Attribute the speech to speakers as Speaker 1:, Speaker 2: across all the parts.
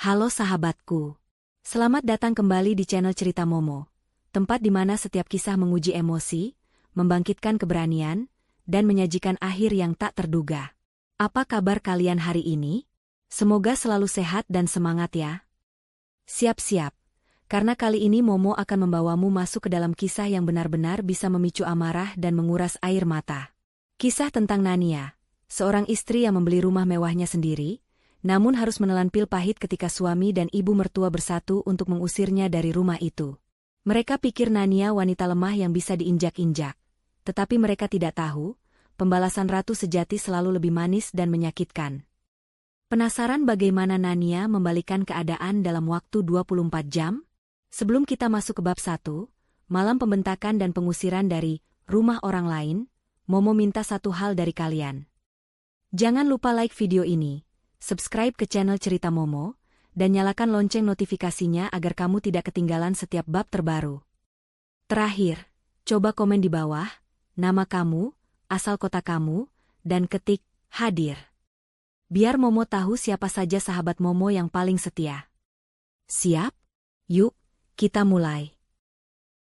Speaker 1: Halo sahabatku. Selamat datang kembali di channel Cerita Momo, tempat di mana setiap kisah menguji emosi, membangkitkan keberanian, dan menyajikan akhir yang tak terduga. Apa kabar kalian hari ini? Semoga selalu sehat dan semangat ya. Siap-siap, karena kali ini Momo akan membawamu masuk ke dalam kisah yang benar-benar bisa memicu amarah dan menguras air mata. Kisah tentang Nania, seorang istri yang membeli rumah mewahnya sendiri, namun harus menelan pil pahit ketika suami dan ibu mertua bersatu untuk mengusirnya dari rumah itu. Mereka pikir Nania wanita lemah yang bisa diinjak-injak. Tetapi mereka tidak tahu, pembalasan ratu sejati selalu lebih manis dan menyakitkan. Penasaran bagaimana Nania membalikkan keadaan dalam waktu 24 jam? Sebelum kita masuk ke bab 1, malam pembentakan dan pengusiran dari rumah orang lain, Momo minta satu hal dari kalian. Jangan lupa like video ini, subscribe ke channel Cerita Momo, dan nyalakan lonceng notifikasinya agar kamu tidak ketinggalan setiap bab terbaru. Terakhir, coba komen di bawah, nama kamu, asal kota kamu, dan ketik, hadir. Biar Momo tahu siapa saja sahabat Momo yang paling setia. Siap? Yuk, kita mulai.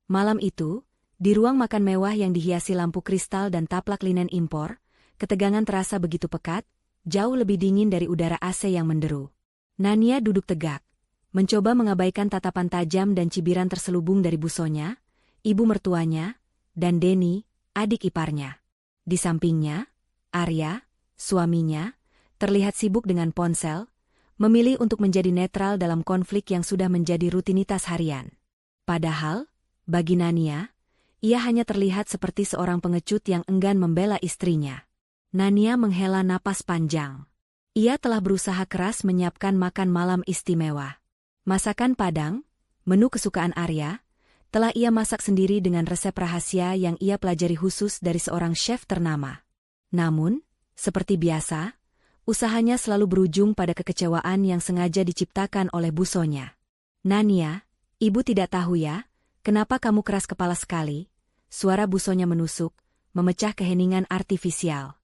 Speaker 1: Malam itu, di ruang makan mewah yang dihiasi lampu kristal dan taplak linen impor, ketegangan terasa begitu pekat, jauh lebih dingin dari udara AC yang menderu. Nania duduk tegak, mencoba mengabaikan tatapan tajam dan cibiran terselubung dari busonya, ibu mertuanya, dan Denny, adik iparnya. Di sampingnya, Arya, suaminya, terlihat sibuk dengan ponsel, memilih untuk menjadi netral dalam konflik yang sudah menjadi rutinitas harian. Padahal, bagi Nania, ia hanya terlihat seperti seorang pengecut yang enggan membela istrinya. Nania menghela napas panjang. Ia telah berusaha keras menyiapkan makan malam istimewa. Masakan Padang, menu kesukaan Arya, telah ia masak sendiri dengan resep rahasia yang ia pelajari khusus dari seorang chef ternama. Namun, seperti biasa, usahanya selalu berujung pada kekecewaan yang sengaja diciptakan oleh busonya. Nania, ibu tidak tahu ya, kenapa kamu keras kepala sekali? Suara busonya menusuk, memecah keheningan artifisial.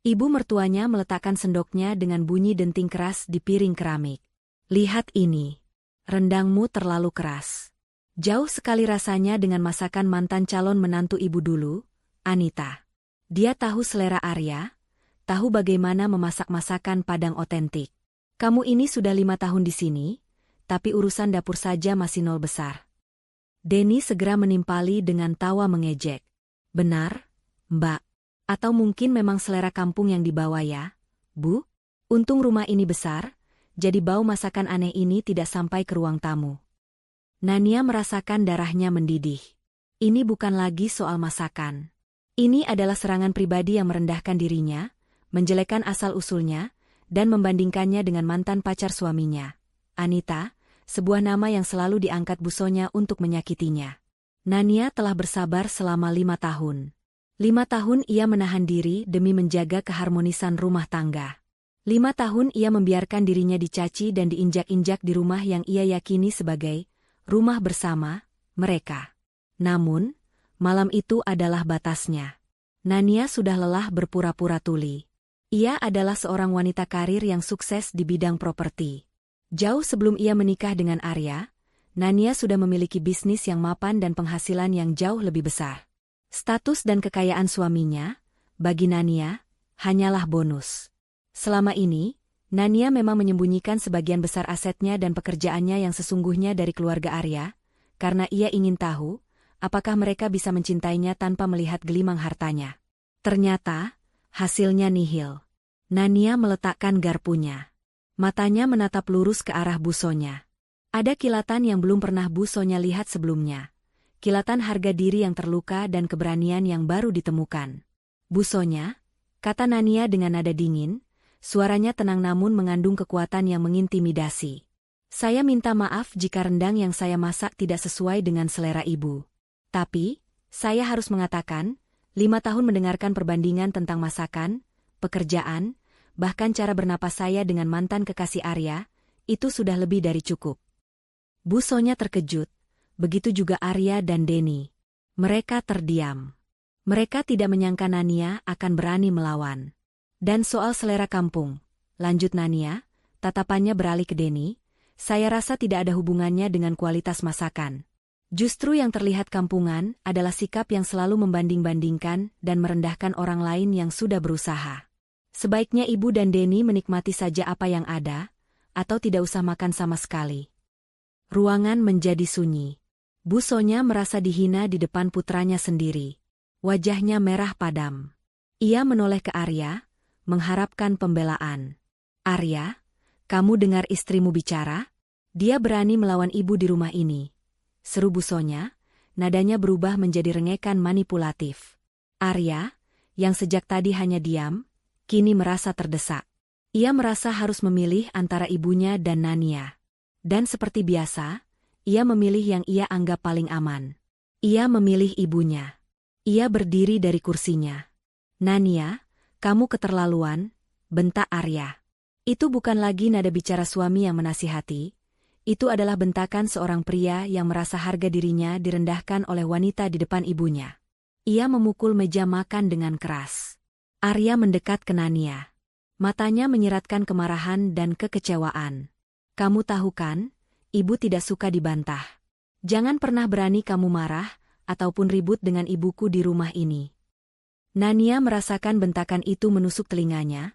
Speaker 1: Ibu mertuanya meletakkan sendoknya dengan bunyi denting keras di piring keramik. Lihat ini. Rendangmu terlalu keras. Jauh sekali rasanya dengan masakan mantan calon menantu ibu dulu, Anita. Dia tahu selera Arya, tahu bagaimana memasak masakan Padang otentik. Kamu ini sudah 5 tahun di sini, tapi urusan dapur saja masih nol besar. Denny segera menimpali dengan tawa mengejek. Benar, Mbak. Atau mungkin memang selera kampung yang dibawa ya, Bu? Untung rumah ini besar, jadi bau masakan aneh ini tidak sampai ke ruang tamu. Nania merasakan darahnya mendidih. Ini bukan lagi soal masakan. Ini adalah serangan pribadi yang merendahkan dirinya, menjelekkan asal-usulnya, dan membandingkannya dengan mantan pacar suaminya, Anita, sebuah nama yang selalu diangkat busonya untuk menyakitinya. Nania telah bersabar selama 5 tahun. 5 tahun ia menahan diri demi menjaga keharmonisan rumah tangga. 5 tahun ia membiarkan dirinya dicaci dan diinjak-injak di rumah yang ia yakini sebagai rumah bersama mereka. Namun, malam itu adalah batasnya. Nania sudah lelah berpura-pura tuli. Ia adalah seorang wanita karir yang sukses di bidang properti. Jauh sebelum ia menikah dengan Arya, Nania sudah memiliki bisnis yang mapan dan penghasilan yang jauh lebih besar. Status dan kekayaan suaminya, bagi Nania, hanyalah bonus. Selama ini, Nania memang menyembunyikan sebagian besar asetnya dan pekerjaannya yang sesungguhnya dari keluarga Arya, karena ia ingin tahu, apakah mereka bisa mencintainya tanpa melihat gelimang hartanya. Ternyata, hasilnya nihil. Nania meletakkan garpunya. Matanya menatap lurus ke arah busonya. Ada kilatan yang belum pernah busonya lihat sebelumnya. Kilatan harga diri yang terluka dan keberanian yang baru ditemukan. Busonya, kata Nania dengan nada dingin, suaranya tenang namun mengandung kekuatan yang mengintimidasi. Saya minta maaf jika rendang yang saya masak tidak sesuai dengan selera ibu. Tapi, saya harus mengatakan, 5 tahun mendengarkan perbandingan tentang masakan, pekerjaan, bahkan cara bernapas saya dengan mantan kekasih Arya, itu sudah lebih dari cukup. Busonya terkejut, begitu juga Arya dan Denny. Mereka terdiam. Mereka tidak menyangka Nania akan berani melawan. Dan soal selera kampung, lanjut Nania, tatapannya beralih ke Denny, Saya rasa tidak ada hubungannya dengan kualitas masakan. Justru yang terlihat kampungan adalah sikap yang selalu membanding-bandingkan dan merendahkan orang lain yang sudah berusaha. Sebaiknya Ibu dan Denny menikmati saja apa yang ada, atau tidak usah makan sama sekali. Ruangan menjadi sunyi. Bu Sonya merasa dihina di depan putranya sendiri. Wajahnya merah padam. Ia menoleh ke Arya, mengharapkan pembelaan. Arya, kamu dengar istrimu bicara? Dia berani melawan ibu di rumah ini. Seru Bu Sonya, nadanya berubah menjadi rengekan manipulatif. Arya, yang sejak tadi hanya diam, kini merasa terdesak. Ia merasa harus memilih antara ibunya dan Nania. Dan seperti biasa, ia memilih yang ia anggap paling aman. Ia memilih ibunya. Ia berdiri dari kursinya. Nania, kamu keterlaluan, bentak Arya. Itu bukan lagi nada bicara suami yang menasihati. Itu adalah bentakan seorang pria yang merasa harga dirinya direndahkan oleh wanita di depan ibunya. Ia memukul meja makan dengan keras. Arya mendekat ke Nania. Matanya menyiratkan kemarahan dan kekecewaan. Kamu tahu kan, ibu tidak suka dibantah. Jangan pernah berani kamu marah, ataupun ribut dengan ibuku di rumah ini. Nania merasakan bentakan itu menusuk telinganya,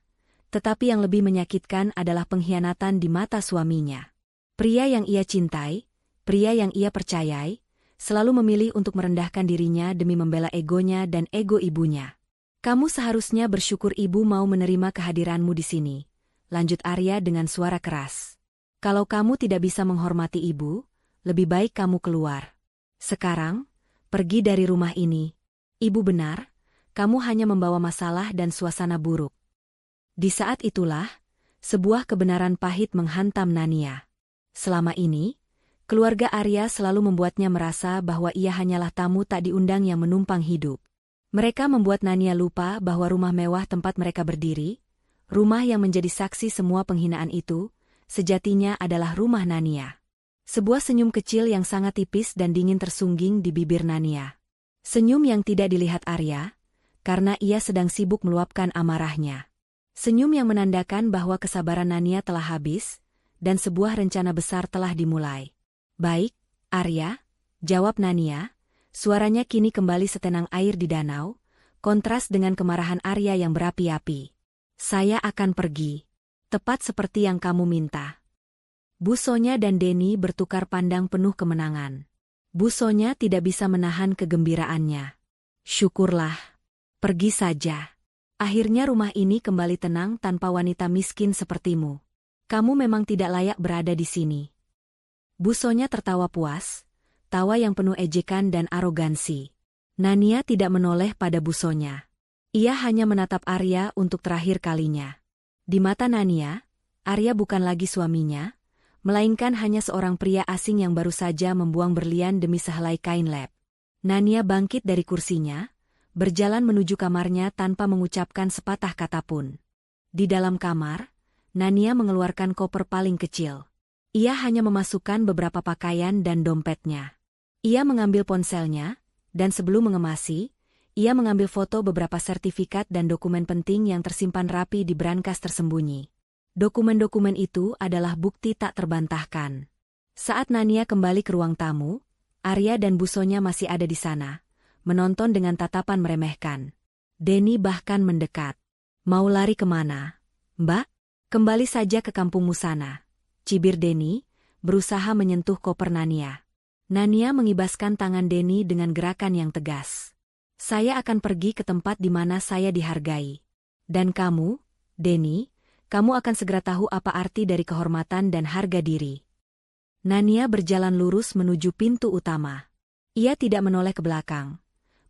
Speaker 1: tetapi yang lebih menyakitkan adalah pengkhianatan di mata suaminya. Pria yang ia cintai, pria yang ia percayai, selalu memilih untuk merendahkan dirinya demi membela egonya dan ego ibunya. Kamu seharusnya bersyukur ibu mau menerima kehadiranmu di sini, lanjut Arya dengan suara keras. Kalau kamu tidak bisa menghormati ibu, lebih baik kamu keluar. Sekarang, pergi dari rumah ini. Ibu benar, kamu hanya membawa masalah dan suasana buruk. Di saat itulah, sebuah kebenaran pahit menghantam Nania. Selama ini, keluarga Arya selalu membuatnya merasa bahwa ia hanyalah tamu tak diundang yang menumpang hidup. Mereka membuat Nania lupa bahwa rumah mewah tempat mereka berdiri, rumah yang menjadi saksi semua penghinaan itu, sejatinya adalah rumah Nania. Sebuah senyum kecil yang sangat tipis dan dingin tersungging di bibir Nania. Senyum yang tidak dilihat Arya, karena ia sedang sibuk meluapkan amarahnya. Senyum yang menandakan bahwa kesabaran Nania telah habis, dan sebuah rencana besar telah dimulai. Baik, Arya, jawab Nania, suaranya kini kembali setenang air di danau, kontras dengan kemarahan Arya yang berapi-api. Saya akan pergi, tepat seperti yang kamu minta. Bu Sonya dan Denny bertukar pandang penuh kemenangan. Bu Sonya tidak bisa menahan kegembiraannya. Syukurlah. Pergi saja. Akhirnya rumah ini kembali tenang tanpa wanita miskin sepertimu. Kamu memang tidak layak berada di sini. Bu Sonya tertawa puas, tawa yang penuh ejekan dan arogansi. Nania tidak menoleh pada Bu Sonya. Ia hanya menatap Arya untuk terakhir kalinya. Di mata Nania, Arya bukan lagi suaminya, melainkan hanya seorang pria asing yang baru saja membuang berlian demi sehelai kain lep. Nania bangkit dari kursinya, berjalan menuju kamarnya tanpa mengucapkan sepatah kata pun. Di dalam kamar, Nania mengeluarkan koper paling kecil. Ia hanya memasukkan beberapa pakaian dan dompetnya. Ia mengambil ponselnya, dan sebelum mengemasi, ia mengambil foto beberapa sertifikat dan dokumen penting yang tersimpan rapi di brankas tersembunyi. Dokumen-dokumen itu adalah bukti tak terbantahkan. Saat Nania kembali ke ruang tamu, Arya dan Bu Sonya masih ada di sana, menonton dengan tatapan meremehkan. Denny bahkan mendekat. Mau lari kemana, Mbak? Kembali saja ke kampungmu sana, cibir Denny, berusaha menyentuh koper Nania. Nania mengibaskan tangan Denny dengan gerakan yang tegas. Saya akan pergi ke tempat di mana saya dihargai. Dan kamu, Denny, kamu akan segera tahu apa arti dari kehormatan dan harga diri. Nania berjalan lurus menuju pintu utama. Ia tidak menoleh ke belakang.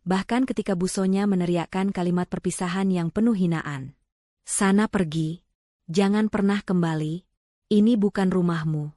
Speaker 1: Bahkan ketika Bu Sonya meneriakkan kalimat perpisahan yang penuh hinaan. Sana pergi. Jangan pernah kembali. Ini bukan rumahmu.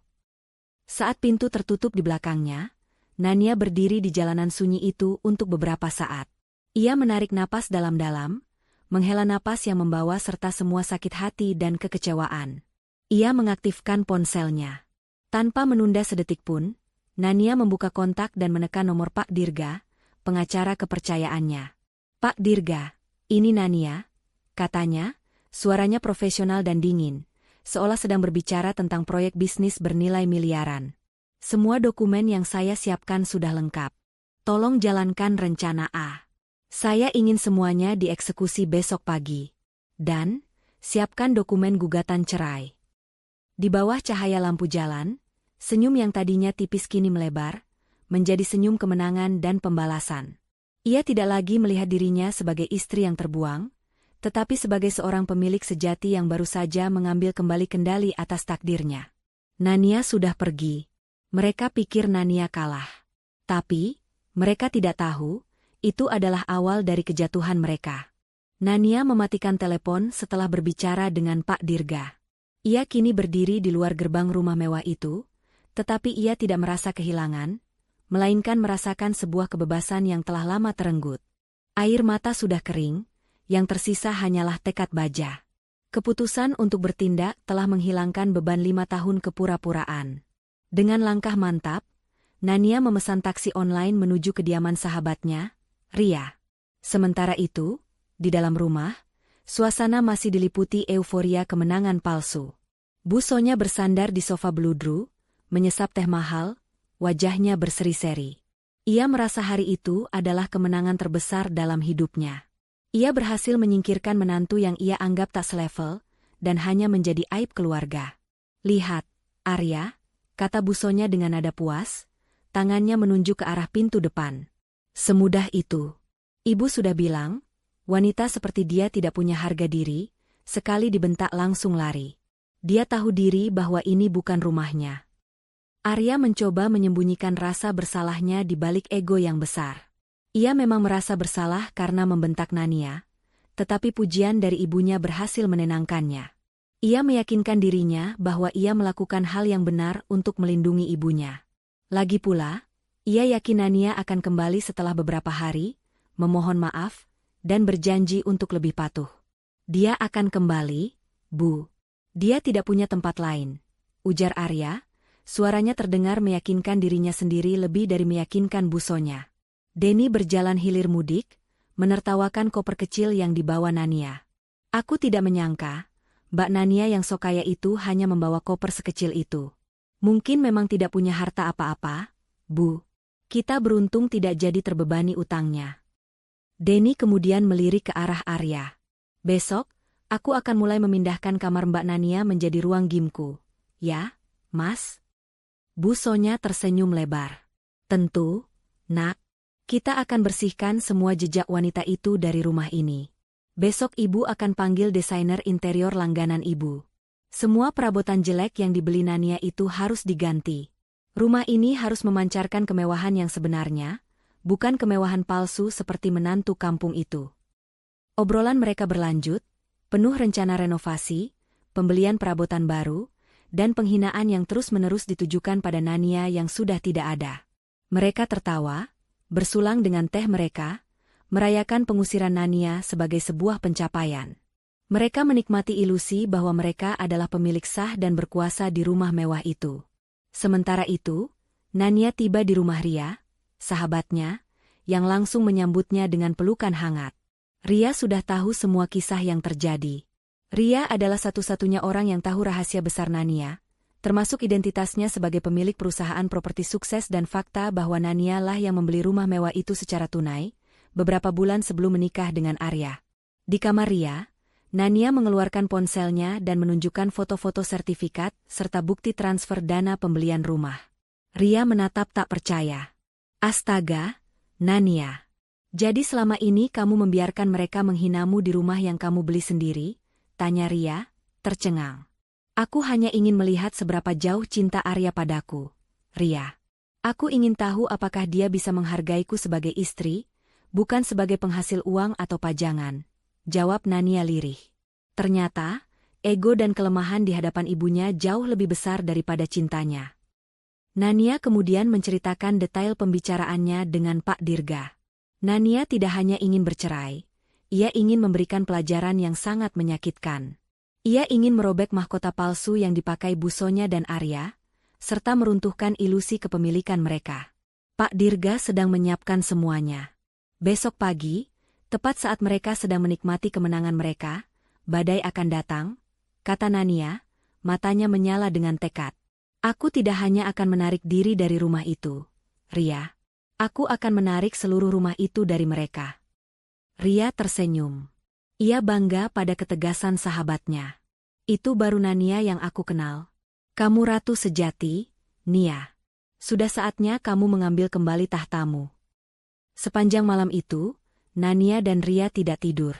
Speaker 1: Saat pintu tertutup di belakangnya, Nania berdiri di jalanan sunyi itu untuk beberapa saat. Ia menarik napas dalam-dalam, menghela napas yang membawa serta semua sakit hati dan kekecewaan. Ia mengaktifkan ponselnya. Tanpa menunda sedetik pun, Nania membuka kontak dan menekan nomor Pak Dirga, pengacara kepercayaannya. Pak Dirga, ini Nania, katanya, suaranya profesional dan dingin, seolah sedang berbicara tentang proyek bisnis bernilai miliaran. Semua dokumen yang saya siapkan sudah lengkap. Tolong jalankan rencana A. Saya ingin semuanya dieksekusi besok pagi. Dan, siapkan dokumen gugatan cerai. Di bawah cahaya lampu jalan, senyum yang tadinya tipis kini melebar, menjadi senyum kemenangan dan pembalasan. Ia tidak lagi melihat dirinya sebagai istri yang terbuang, tetapi sebagai seorang pemilik sejati yang baru saja mengambil kembali kendali atas takdirnya. Nania sudah pergi. Mereka pikir Nania kalah. Tapi, mereka tidak tahu, itu adalah awal dari kejatuhan mereka. Nania mematikan telepon setelah berbicara dengan Pak Dirga. Ia kini berdiri di luar gerbang rumah mewah itu, tetapi ia tidak merasa kehilangan, melainkan merasakan sebuah kebebasan yang telah lama terenggut. Air mata sudah kering, yang tersisa hanyalah tekad baja. Keputusan untuk bertindak telah menghilangkan beban 5 tahun kepura-puraan. Dengan langkah mantap, Nania memesan taksi online menuju kediaman sahabatnya, Ria. Sementara itu, di dalam rumah, suasana masih diliputi euforia kemenangan palsu. Bu Sonya bersandar di sofa beludru, menyesap teh mahal, wajahnya berseri-seri. Ia merasa hari itu adalah kemenangan terbesar dalam hidupnya. Ia berhasil menyingkirkan menantu yang ia anggap tak selevel, dan hanya menjadi aib keluarga. "Lihat, Arya," kata Bu Sonya dengan nada puas, tangannya menunjuk ke arah pintu depan. "Semudah itu. Ibu sudah bilang, wanita seperti dia tidak punya harga diri, sekali dibentak langsung lari. Dia tahu diri bahwa ini bukan rumahnya." Arya mencoba menyembunyikan rasa bersalahnya di balik ego yang besar. Ia memang merasa bersalah karena membentak Nania, tetapi pujian dari ibunya berhasil menenangkannya. Ia meyakinkan dirinya bahwa ia melakukan hal yang benar untuk melindungi ibunya. Lagi pula, ia yakin Nania akan kembali setelah beberapa hari, memohon maaf, dan berjanji untuk lebih patuh. "Dia akan kembali, Bu. Dia tidak punya tempat lain," ujar Arya, suaranya terdengar meyakinkan dirinya sendiri lebih dari meyakinkan Bu Sonya. Denny berjalan hilir mudik, menertawakan koper kecil yang dibawa Nania. "Aku tidak menyangka, Mbak Nania yang sok kaya itu hanya membawa koper sekecil itu. Mungkin memang tidak punya harta apa-apa, Bu. Kita beruntung tidak jadi terbebani utangnya." Denny kemudian melirik ke arah Arya. "Besok, aku akan mulai memindahkan kamar Mbak Nania menjadi ruang gymku. Ya, Mas?" Bu Sonya tersenyum lebar. "Tentu, Nak. Kita akan bersihkan semua jejak wanita itu dari rumah ini. Besok Ibu akan panggil desainer interior langganan Ibu. Semua perabotan jelek yang dibeli Nania itu harus diganti. Rumah ini harus memancarkan kemewahan yang sebenarnya, bukan kemewahan palsu seperti menantu kampung itu." Obrolan mereka berlanjut, penuh rencana renovasi, pembelian perabotan baru, dan penghinaan yang terus-menerus ditujukan pada Nania yang sudah tidak ada. Mereka tertawa, bersulang dengan teh mereka, merayakan pengusiran Nania sebagai sebuah pencapaian. Mereka menikmati ilusi bahwa mereka adalah pemilik sah dan berkuasa di rumah mewah itu. Sementara itu, Nania tiba di rumah Ria, sahabatnya, yang langsung menyambutnya dengan pelukan hangat. Ria sudah tahu semua kisah yang terjadi. Ria adalah satu-satunya orang yang tahu rahasia besar Nania, termasuk identitasnya sebagai pemilik perusahaan properti sukses dan fakta bahwa Nania lah yang membeli rumah mewah itu secara tunai, beberapa bulan sebelum menikah dengan Arya. Di kamar Ria, Nania mengeluarkan ponselnya dan menunjukkan foto-foto sertifikat serta bukti transfer dana pembelian rumah. Ria menatap tak percaya. "Astaga, Nania. Jadi selama ini kamu membiarkan mereka menghinamu di rumah yang kamu beli sendiri?" tanya Ria, tercengang. "Aku hanya ingin melihat seberapa jauh cinta Arya padaku, Ria. Aku ingin tahu apakah dia bisa menghargaiku sebagai istri, bukan sebagai penghasil uang atau pajangan," jawab Nania lirih. Ternyata, ego dan kelemahan di hadapan ibunya jauh lebih besar daripada cintanya. Nania kemudian menceritakan detail pembicaraannya dengan Pak Dirga. Nania tidak hanya ingin bercerai, ia ingin memberikan pelajaran yang sangat menyakitkan. Ia ingin merobek mahkota palsu yang dipakai Bu Sonya dan Arya, serta meruntuhkan ilusi kepemilikan mereka. Pak Dirga sedang menyiapkan semuanya. Besok pagi, tepat saat mereka sedang menikmati kemenangan mereka, badai akan datang, kata Nania, matanya menyala dengan tekad. Aku tidak hanya akan menarik diri dari rumah itu, Ria. Aku akan menarik seluruh rumah itu dari mereka. Ria tersenyum. Ia bangga pada ketegasan sahabatnya. Itu baru Nania yang aku kenal. Kamu ratu sejati, Nia. Sudah saatnya kamu mengambil kembali tahtamu. Sepanjang malam itu, Nania dan Ria tidak tidur.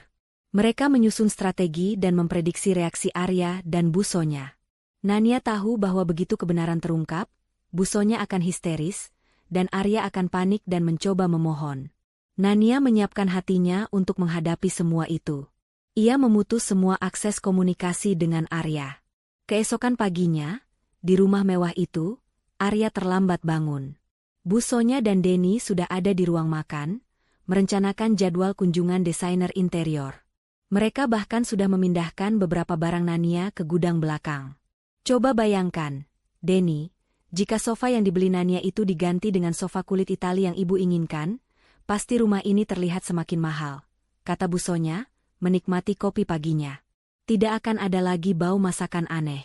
Speaker 1: Mereka menyusun strategi dan memprediksi reaksi Arya dan Busonya. Nania tahu bahwa begitu kebenaran terungkap, Busonya akan histeris, dan Arya akan panik dan mencoba memohon. Nania menyiapkan hatinya untuk menghadapi semua itu. Ia memutus semua akses komunikasi dengan Arya. Keesokan paginya, di rumah mewah itu, Arya terlambat bangun. Busonya dan Denny sudah ada di ruang makan, merencanakan jadwal kunjungan desainer interior. Mereka bahkan sudah memindahkan beberapa barang Nania ke gudang belakang. Coba bayangkan, Denny, jika sofa yang dibeli Nania itu diganti dengan sofa kulit Itali yang ibu inginkan, pasti rumah ini terlihat semakin mahal, kata Busonya, menikmati kopi paginya. Tidak akan ada lagi bau masakan aneh.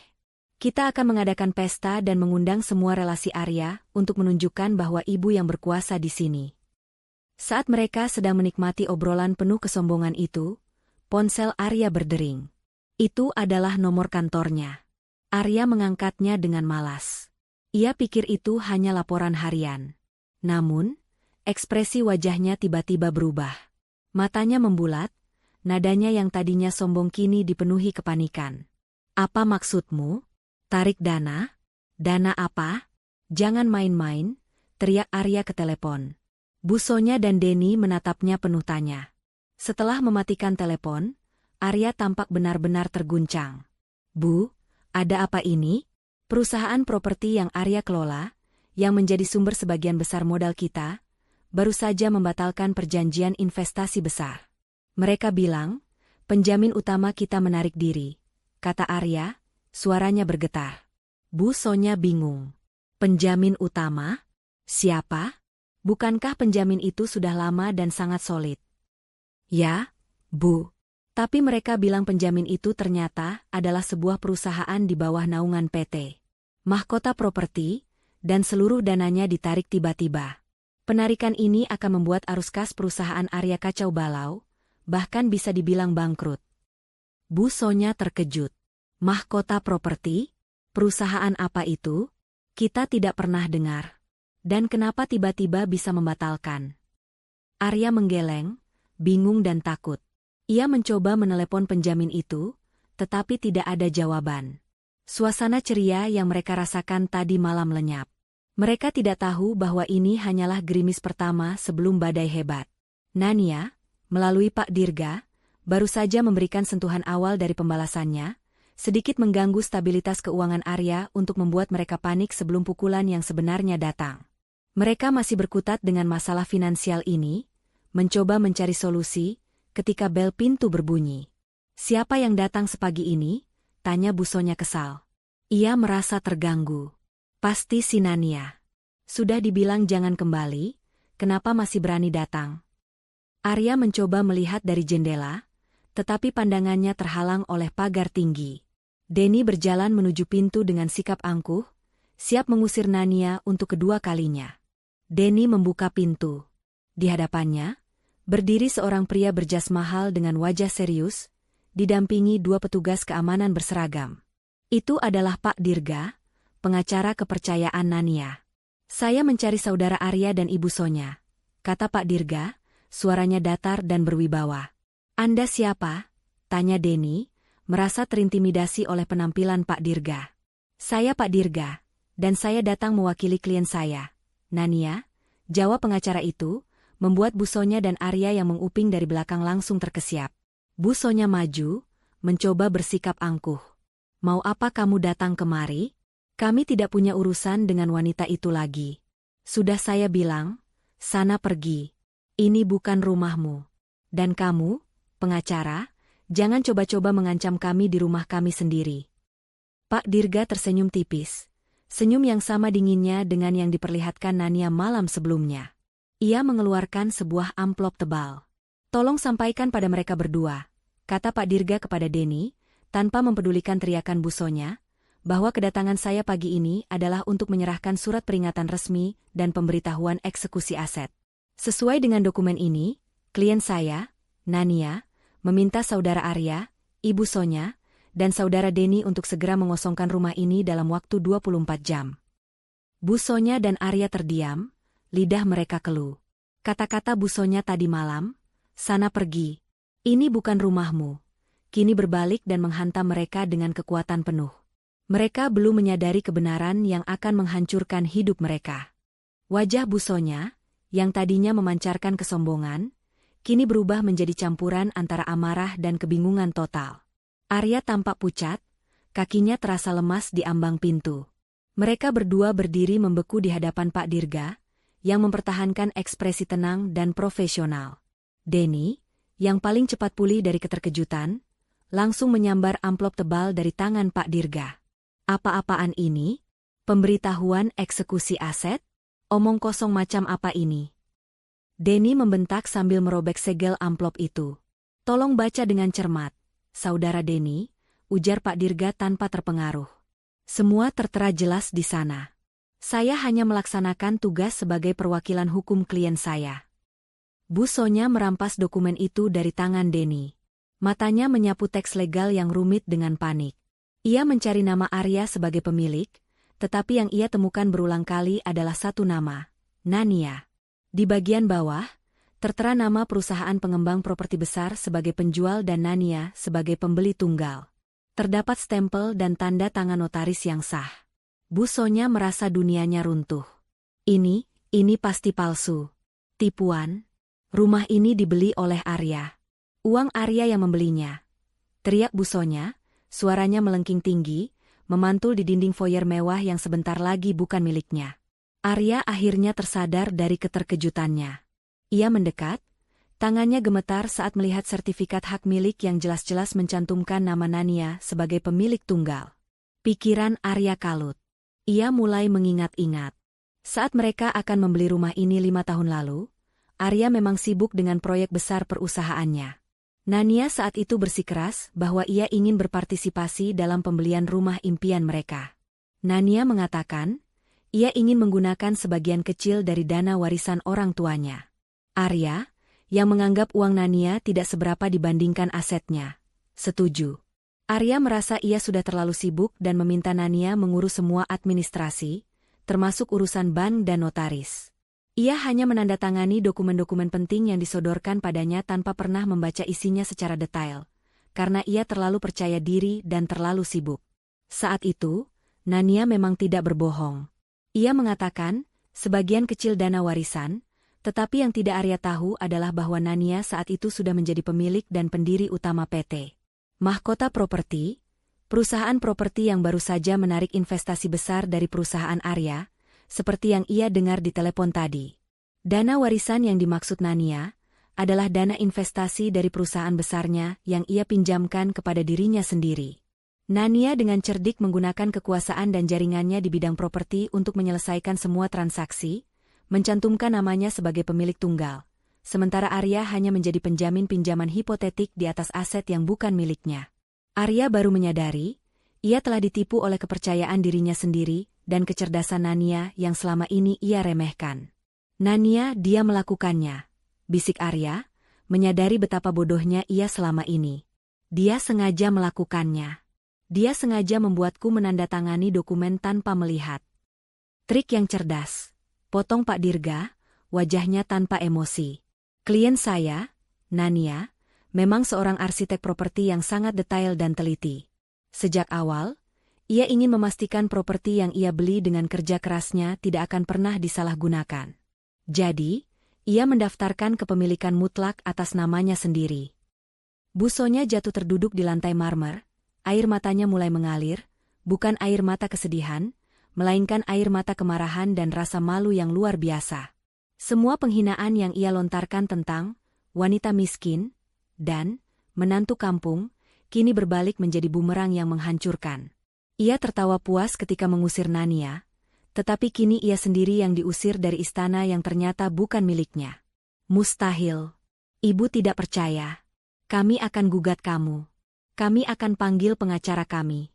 Speaker 1: Kita akan mengadakan pesta dan mengundang semua relasi Arya untuk menunjukkan bahwa ibu yang berkuasa di sini. Saat mereka sedang menikmati obrolan penuh kesombongan itu, ponsel Arya berdering. Itu adalah nomor kantornya. Arya mengangkatnya dengan malas. Ia pikir itu hanya laporan harian. Namun, ekspresi wajahnya tiba-tiba berubah. Matanya membulat, nadanya yang tadinya sombong kini dipenuhi kepanikan. Apa maksudmu? Tarik dana? Dana apa? Jangan main-main, teriak Arya ke telepon. Busonya dan Denny menatapnya penuh tanya. Setelah mematikan telepon, Arya tampak benar-benar terguncang. Bu, ada apa ini? Perusahaan properti yang Arya kelola, yang menjadi sumber sebagian besar modal kita, baru saja membatalkan perjanjian investasi besar. Mereka bilang, penjamin utama kita menarik diri, kata Arya, suaranya bergetar. Busonya bingung. Penjamin utama? Siapa? Bukankah penjamin itu sudah lama dan sangat solid? Ya, Bu. Tapi mereka bilang penjamin itu ternyata adalah sebuah perusahaan di bawah naungan PT Mahkota Properti, dan seluruh dananya ditarik tiba-tiba. Penarikan ini akan membuat arus kas perusahaan Arya kacau balau, bahkan bisa dibilang bangkrut. Busonya terkejut. Mahkota Properti? Perusahaan apa itu? Kita tidak pernah dengar. Dan kenapa tiba-tiba bisa membatalkan? Arya menggeleng, bingung dan takut. Ia mencoba menelepon penjamin itu, tetapi tidak ada jawaban. Suasana ceria yang mereka rasakan tadi malam lenyap. Mereka tidak tahu bahwa ini hanyalah gerimis pertama sebelum badai hebat. Nania, melalui Pak Dirga, baru saja memberikan sentuhan awal dari pembalasannya, sedikit mengganggu stabilitas keuangan Arya untuk membuat mereka panik sebelum pukulan yang sebenarnya datang. Mereka masih berkutat dengan masalah finansial ini, mencoba mencari solusi, ketika bel pintu berbunyi. Siapa yang datang sepagi ini? Tanya Busonya kesal. Ia merasa terganggu. Pasti si Nania. Sudah dibilang jangan kembali, kenapa masih berani datang? Arya mencoba melihat dari jendela, tetapi pandangannya terhalang oleh pagar tinggi. Denny berjalan menuju pintu dengan sikap angkuh, siap mengusir Nania untuk kedua kalinya. Denny membuka pintu. Di hadapannya, berdiri seorang pria berjas mahal dengan wajah serius, didampingi dua petugas keamanan berseragam. Itu adalah Pak Dirga, pengacara kepercayaan Nania. Saya mencari saudara Arya dan Ibu Sonya, kata Pak Dirga, suaranya datar dan berwibawa. Anda siapa? Tanya Denny, merasa terintimidasi oleh penampilan Pak Dirga. Saya Pak Dirga, dan saya datang mewakili klien saya. Nania, jawab pengacara itu, membuat Busonya dan Arya yang menguping dari belakang langsung terkesiap. Busonya maju, mencoba bersikap angkuh. Mau apa kamu datang kemari? Kami tidak punya urusan dengan wanita itu lagi. Sudah saya bilang, sana pergi. Ini bukan rumahmu. Dan kamu, pengacara, jangan coba-coba mengancam kami di rumah kami sendiri. Pak Dirga tersenyum tipis. Senyum yang sama dinginnya dengan yang diperlihatkan Nania malam sebelumnya. Ia mengeluarkan sebuah amplop tebal. Tolong sampaikan pada mereka berdua, kata Pak Dirga kepada Denny, tanpa mempedulikan teriakan Busonya, bahwa kedatangan saya pagi ini adalah untuk menyerahkan surat peringatan resmi dan pemberitahuan eksekusi aset. Sesuai dengan dokumen ini, klien saya, Nania, meminta Saudara Arya, Ibu Sonya, dan Saudara Denny untuk segera mengosongkan rumah ini dalam waktu 24 jam. Bu Sonya dan Arya terdiam, lidah mereka keluh. Kata-kata Bu Sonya tadi malam, "Sana pergi. Ini bukan rumahmu," kini berbalik dan menghantam mereka dengan kekuatan penuh. Mereka belum menyadari kebenaran yang akan menghancurkan hidup mereka. Wajah Bu Sonya, yang tadinya memancarkan kesombongan, kini berubah menjadi campuran antara amarah dan kebingungan total. Arya tampak pucat, kakinya terasa lemas di ambang pintu. Mereka berdua berdiri membeku di hadapan Pak Dirga, yang mempertahankan ekspresi tenang dan profesional. Denny, yang paling cepat pulih dari keterkejutan, langsung menyambar amplop tebal dari tangan Pak Dirga. "Apa-apaan ini? Pemberitahuan eksekusi aset? Omong kosong macam apa ini?" Denny membentak sambil merobek segel amplop itu. "Tolong baca dengan cermat, Saudara Denny," ujar Pak Dirga tanpa terpengaruh. "Semua tertera jelas di sana. Saya hanya melaksanakan tugas sebagai perwakilan hukum klien saya." Bu Sonya merampas dokumen itu dari tangan Denny. Matanya menyapu teks legal yang rumit dengan panik. Ia mencari nama Arya sebagai pemilik, tetapi yang ia temukan berulang kali adalah satu nama, Nania. Di bagian bawah, tertera nama perusahaan pengembang properti besar sebagai penjual dan Nania sebagai pembeli tunggal. Terdapat stempel dan tanda tangan notaris yang sah. Bu Sonya merasa dunianya runtuh. Ini pasti palsu. Tipuan. Rumah ini dibeli oleh Arya. Uang Arya yang membelinya. Teriak Bu Sonya, suaranya melengking tinggi, memantul di dinding foyer mewah yang sebentar lagi bukan miliknya. Arya akhirnya tersadar dari keterkejutannya. Ia mendekat, tangannya gemetar saat melihat sertifikat hak milik yang jelas-jelas mencantumkan nama Nania sebagai pemilik tunggal. Pikiran Arya kalut. Ia mulai mengingat-ingat. Saat mereka akan membeli rumah ini 5 tahun lalu, Arya memang sibuk dengan proyek besar perusahaannya. Nania saat itu bersikeras bahwa ia ingin berpartisipasi dalam pembelian rumah impian mereka. Nania mengatakan, ia ingin menggunakan sebagian kecil dari dana warisan orang tuanya. Arya, yang menganggap uang Nania tidak seberapa dibandingkan asetnya, setuju. Arya merasa ia sudah terlalu sibuk dan meminta Nania mengurus semua administrasi, termasuk urusan bank dan notaris. Ia hanya menandatangani dokumen-dokumen penting yang disodorkan padanya tanpa pernah membaca isinya secara detail, karena ia terlalu percaya diri dan terlalu sibuk. Saat itu, Nania memang tidak berbohong. Ia mengatakan, sebagian kecil dana warisan, tetapi yang tidak Arya tahu adalah bahwa Nania saat itu sudah menjadi pemilik dan pendiri utama PT Mahkota Properti, perusahaan properti yang baru saja menarik investasi besar dari perusahaan Arya, seperti yang ia dengar di telepon tadi. Dana warisan yang dimaksud Nania adalah dana investasi dari perusahaan besarnya yang ia pinjamkan kepada dirinya sendiri. Nania dengan cerdik menggunakan kekuasaan dan jaringannya di bidang properti untuk menyelesaikan semua transaksi, mencantumkan namanya sebagai pemilik tunggal, sementara Arya hanya menjadi penjamin pinjaman hipotetik di atas aset yang bukan miliknya. Arya baru menyadari, ia telah ditipu oleh kepercayaan dirinya sendiri dan kecerdasan Nania yang selama ini ia remehkan. "Nania, dia melakukannya," bisik Arya, menyadari betapa bodohnya ia selama ini. "Dia sengaja melakukannya. Dia sengaja membuatku menandatangani dokumen tanpa melihat." "Trik yang cerdas," potong Pak Dirga, wajahnya tanpa emosi. "Klien saya, Nania, memang seorang arsitek properti yang sangat detail dan teliti. Sejak awal, ia ingin memastikan properti yang ia beli dengan kerja kerasnya tidak akan pernah disalahgunakan. Jadi, ia mendaftarkan kepemilikan mutlak atas namanya sendiri." Bu Sonya jatuh terduduk di lantai marmer, air matanya mulai mengalir, bukan air mata kesedihan, melainkan air mata kemarahan dan rasa malu yang luar biasa. Semua penghinaan yang ia lontarkan tentang wanita miskin dan menantu kampung kini berbalik menjadi bumerang yang menghancurkan. Ia tertawa puas ketika mengusir Nania, tetapi kini ia sendiri yang diusir dari istana yang ternyata bukan miliknya. "Mustahil. Ibu tidak percaya. Kami akan gugat kamu. Kami akan panggil pengacara kami."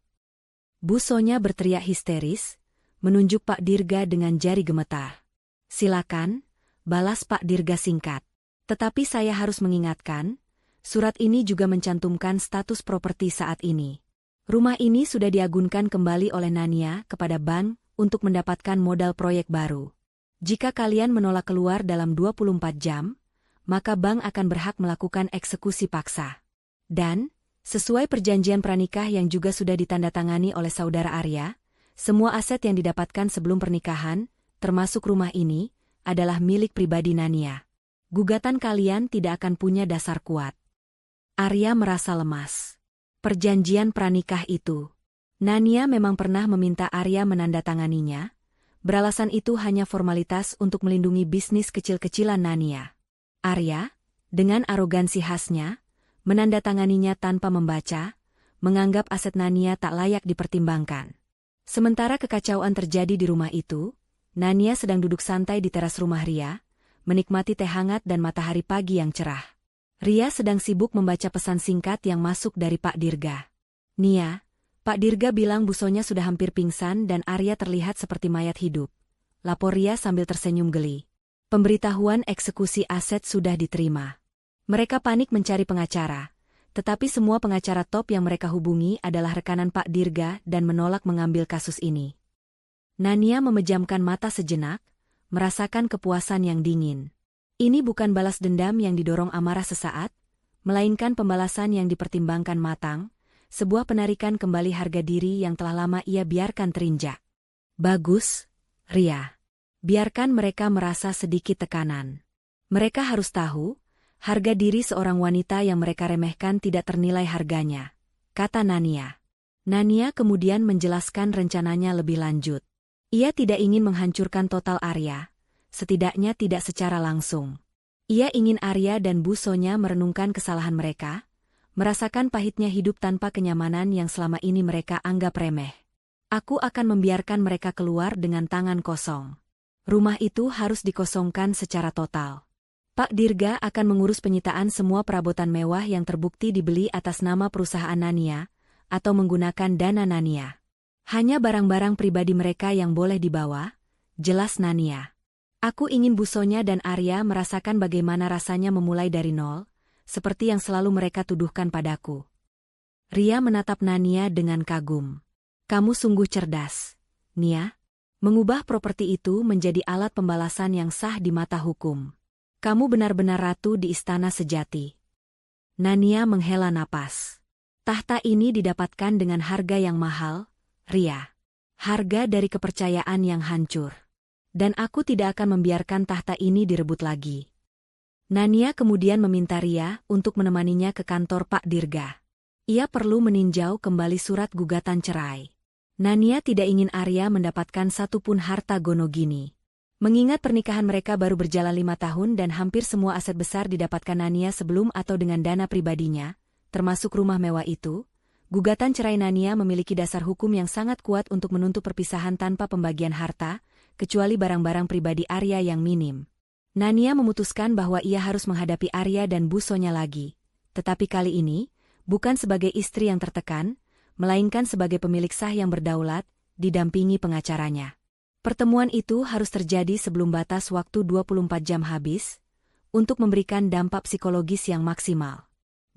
Speaker 1: Bu Sonya berteriak histeris, menunjuk Pak Dirga dengan jari gemetar. Silakan, balas Pak Dirga singkat. Tetapi saya harus mengingatkan, surat ini juga mencantumkan status properti saat ini. Rumah ini sudah diagunkan kembali oleh Nania kepada bank untuk mendapatkan modal proyek baru. Jika kalian menolak keluar dalam 24 jam, maka bank akan berhak melakukan eksekusi paksa. Dan, sesuai perjanjian pranikah yang juga sudah ditandatangani oleh saudara Arya, semua aset yang didapatkan sebelum pernikahan, termasuk rumah ini, adalah milik pribadi Nania. Gugatan kalian tidak akan punya dasar kuat. Arya merasa lemas. Perjanjian pranikah itu. Nania memang pernah meminta Arya menandatanganinya, beralasan itu hanya formalitas untuk melindungi bisnis kecil-kecilan Nania. Arya, dengan arogansi khasnya, menandatanganinya tanpa membaca, menganggap aset Nania tak layak dipertimbangkan. Sementara kekacauan terjadi di rumah itu, Nania sedang duduk santai di teras rumah Ria, menikmati teh hangat dan matahari pagi yang cerah. Ria sedang sibuk membaca pesan singkat yang masuk dari Pak Dirga. Nia, Pak Dirga bilang Bu Sonya sudah hampir pingsan dan Arya terlihat seperti mayat hidup. Lapor Ria sambil tersenyum geli. Pemberitahuan eksekusi aset sudah diterima. Mereka panik mencari pengacara, tetapi semua pengacara top yang mereka hubungi adalah rekanan Pak Dirga dan menolak mengambil kasus ini. Nania memejamkan mata sejenak, merasakan kepuasan yang dingin. Ini bukan balas dendam yang didorong amarah sesaat, melainkan pembalasan yang dipertimbangkan matang, sebuah penarikan kembali harga diri yang telah lama ia biarkan terinjak. Bagus, Ria. Biarkan mereka merasa sedikit tekanan. Mereka harus tahu, harga diri seorang wanita yang mereka remehkan tidak ternilai harganya, kata Nania. Nania kemudian menjelaskan rencananya lebih lanjut. Ia tidak ingin menghancurkan total Arya, setidaknya tidak secara langsung. Ia ingin Arya dan Bu Sonya merenungkan kesalahan mereka, merasakan pahitnya hidup tanpa kenyamanan yang selama ini mereka anggap remeh. Aku akan membiarkan mereka keluar dengan tangan kosong. Rumah itu harus dikosongkan secara total. Pak Dirga akan mengurus penyitaan semua perabotan mewah yang terbukti dibeli atas nama perusahaan Nania, atau menggunakan dana Nania. Hanya barang-barang pribadi mereka yang boleh dibawa, jelas Nania. Aku ingin Bu Sonya dan Arya merasakan bagaimana rasanya memulai dari nol, seperti yang selalu mereka tuduhkan padaku. Ria menatap Nania dengan kagum. Kamu sungguh cerdas, Nia. Mengubah properti itu menjadi alat pembalasan yang sah di mata hukum. Kamu benar-benar ratu di istana sejati. Nania menghela napas. Tahta ini didapatkan dengan harga yang mahal, Ria. Harga dari kepercayaan yang hancur. Dan aku tidak akan membiarkan tahta ini direbut lagi. Nania kemudian meminta Ria untuk menemaninya ke kantor Pak Dirga. Ia perlu meninjau kembali surat gugatan cerai. Nania tidak ingin Arya mendapatkan satupun harta Gonogini. Mengingat pernikahan mereka baru berjalan 5 tahun dan hampir semua aset besar didapatkan Nania sebelum atau dengan dana pribadinya, termasuk rumah mewah itu, gugatan cerai Nania memiliki dasar hukum yang sangat kuat untuk menuntut perpisahan tanpa pembagian harta, kecuali barang-barang pribadi Arya yang minim. Nania memutuskan bahwa ia harus menghadapi Arya dan Bu Sonya lagi, tetapi kali ini, bukan sebagai istri yang tertekan, melainkan sebagai pemilik sah yang berdaulat, didampingi pengacaranya. Pertemuan itu harus terjadi sebelum batas waktu 24 jam habis, untuk memberikan dampak psikologis yang maksimal.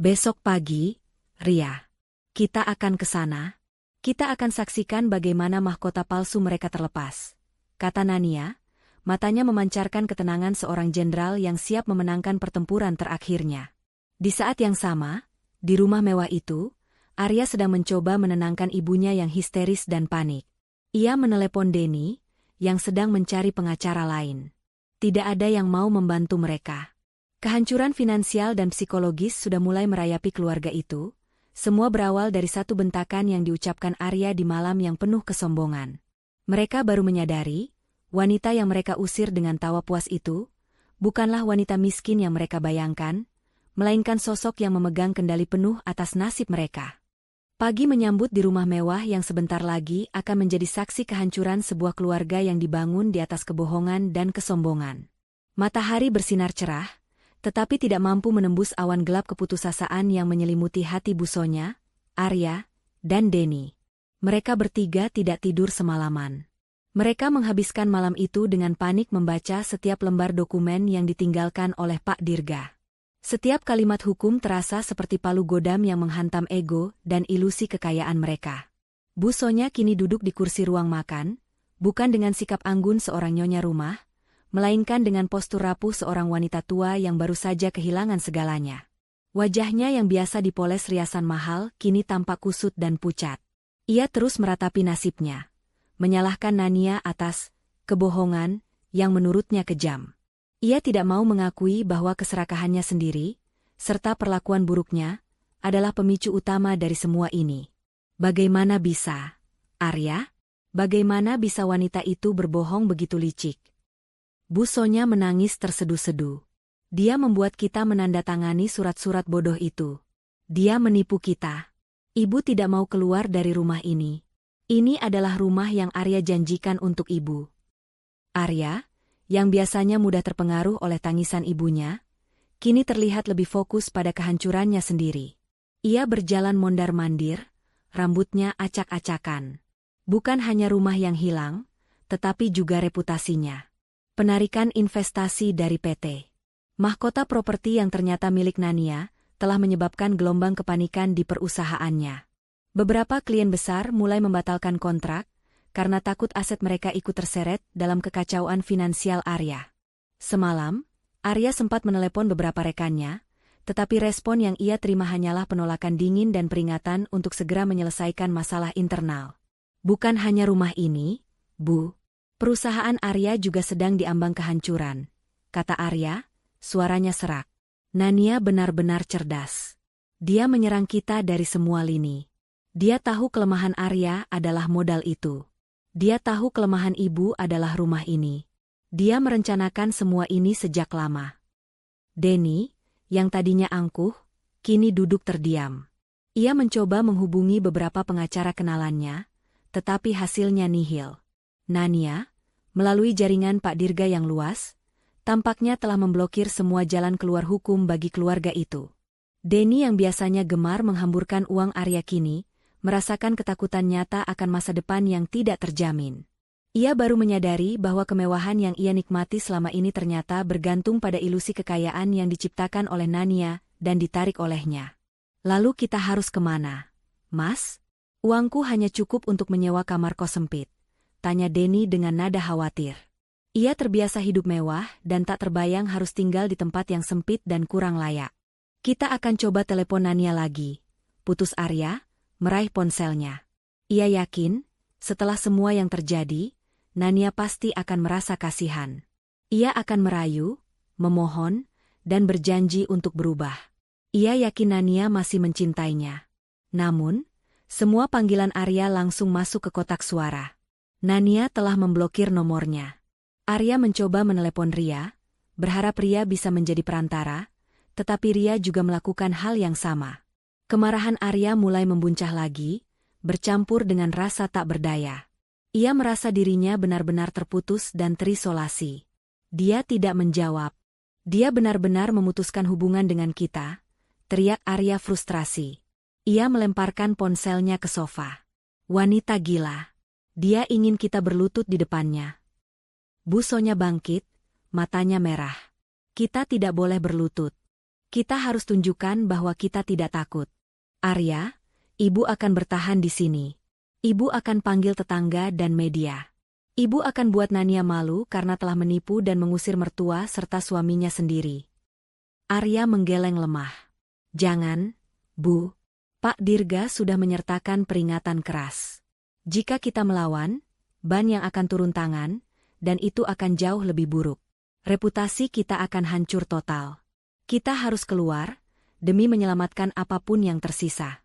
Speaker 1: Besok pagi, Ria. Kita akan ke sana. Kita akan saksikan bagaimana mahkota palsu mereka terlepas, kata Nania, matanya memancarkan ketenangan seorang jenderal yang siap memenangkan pertempuran terakhirnya. Di saat yang sama, di rumah mewah itu, Arya sedang mencoba menenangkan ibunya yang histeris dan panik. Ia menelepon Denny, yang sedang mencari pengacara lain. Tidak ada yang mau membantu mereka. Kehancuran finansial dan psikologis sudah mulai merayapi keluarga itu. Semua berawal dari satu bentakan yang diucapkan Arya di malam yang penuh kesombongan. Mereka baru menyadari, wanita yang mereka usir dengan tawa puas itu, bukanlah wanita miskin yang mereka bayangkan, melainkan sosok yang memegang kendali penuh atas nasib mereka. Pagi menyambut di rumah mewah yang sebentar lagi akan menjadi saksi kehancuran sebuah keluarga yang dibangun di atas kebohongan dan kesombongan. Matahari bersinar cerah, tetapi tidak mampu menembus awan gelap keputusasaan yang menyelimuti hati Bu Sonya, Arya, dan Denny. Mereka bertiga tidak tidur semalaman. Mereka menghabiskan malam itu dengan panik membaca setiap lembar dokumen yang ditinggalkan oleh Pak Dirga. Setiap kalimat hukum terasa seperti palu godam yang menghantam ego dan ilusi kekayaan mereka. Bu Sonya kini duduk di kursi ruang makan, bukan dengan sikap anggun seorang nyonya rumah, melainkan dengan postur rapuh seorang wanita tua yang baru saja kehilangan segalanya. Wajahnya yang biasa dipoles riasan mahal kini tampak kusut dan pucat. Ia terus meratapi nasibnya, menyalahkan Nania atas kebohongan yang menurutnya kejam. Ia tidak mau mengakui bahwa keserakahannya sendiri, serta perlakuan buruknya, adalah pemicu utama dari semua ini. Bagaimana bisa, Arya? Bagaimana bisa wanita itu berbohong begitu licik? Bu Sonya menangis terseduh-seduh. Dia membuat kita menandatangani surat-surat bodoh itu. Dia menipu kita. Ibu tidak mau keluar dari rumah ini. Ini adalah rumah yang Arya janjikan untuk ibu. Arya, yang biasanya mudah terpengaruh oleh tangisan ibunya, kini terlihat lebih fokus pada kehancurannya sendiri. Ia berjalan mondar-mandir, rambutnya acak-acakan. Bukan hanya rumah yang hilang, tetapi juga reputasinya. Penarikan investasi dari PT Mahkota Properti yang ternyata milik Nania, telah menyebabkan gelombang kepanikan di perusahaannya. Beberapa klien besar mulai membatalkan kontrak, karena takut aset mereka ikut terseret dalam kekacauan finansial Arya. Semalam, Arya sempat menelepon beberapa rekannya, tetapi respon yang ia terima hanyalah penolakan dingin dan peringatan untuk segera menyelesaikan masalah internal. Bukan hanya rumah ini, Bu. Perusahaan Arya juga sedang diambang kehancuran, kata Arya, suaranya serak. Nania benar-benar cerdas. Dia menyerang kita dari semua lini. Dia tahu kelemahan Arya adalah modal itu. Dia tahu kelemahan ibu adalah rumah ini. Dia merencanakan semua ini sejak lama. Denny, yang tadinya angkuh, kini duduk terdiam. Ia mencoba menghubungi beberapa pengacara kenalannya, tetapi hasilnya nihil. Nania, melalui jaringan Pak Dirga yang luas, tampaknya telah memblokir semua jalan keluar hukum bagi keluarga itu. Denny yang biasanya gemar menghamburkan uang Arya kini, merasakan ketakutan nyata akan masa depan yang tidak terjamin. Ia baru menyadari bahwa kemewahan yang ia nikmati selama ini ternyata bergantung pada ilusi kekayaan yang diciptakan oleh Nania dan ditarik olehnya. Lalu kita harus kemana? Mas? Uangku hanya cukup untuk menyewa kamar kos sempit, tanya Denny dengan nada khawatir. Ia terbiasa hidup mewah dan tak terbayang harus tinggal di tempat yang sempit dan kurang layak. Kita akan coba telepon Nania lagi, putus Arya, meraih ponselnya. Ia yakin, setelah semua yang terjadi, Nania pasti akan merasa kasihan. Ia akan merayu, memohon, dan berjanji untuk berubah. Ia yakin Nania masih mencintainya. Namun, semua panggilan Arya langsung masuk ke kotak suara. Nania telah memblokir nomornya. Arya mencoba menelepon Ria, berharap Ria bisa menjadi perantara, tetapi Ria juga melakukan hal yang sama. Kemarahan Arya mulai membuncah lagi, bercampur dengan rasa tak berdaya. Ia merasa dirinya benar-benar terputus dan terisolasi. Dia tidak menjawab. Dia benar-benar memutuskan hubungan dengan kita, teriak Arya frustrasi. Ia melemparkan ponselnya ke sofa. Wanita gila. Dia ingin kita berlutut di depannya. Bu Sonya bangkit, matanya merah. Kita tidak boleh berlutut. Kita harus tunjukkan bahwa kita tidak takut. Arya, ibu akan bertahan di sini. Ibu akan panggil tetangga dan media. Ibu akan buat Nania malu karena telah menipu dan mengusir mertua serta suaminya sendiri. Arya menggeleng lemah. Jangan, Bu. Pak Dirga sudah menyertakan peringatan keras. Jika kita melawan, ban yang akan turun tangan, dan itu akan jauh lebih buruk. Reputasi kita akan hancur total. Kita harus keluar, demi menyelamatkan apapun yang tersisa.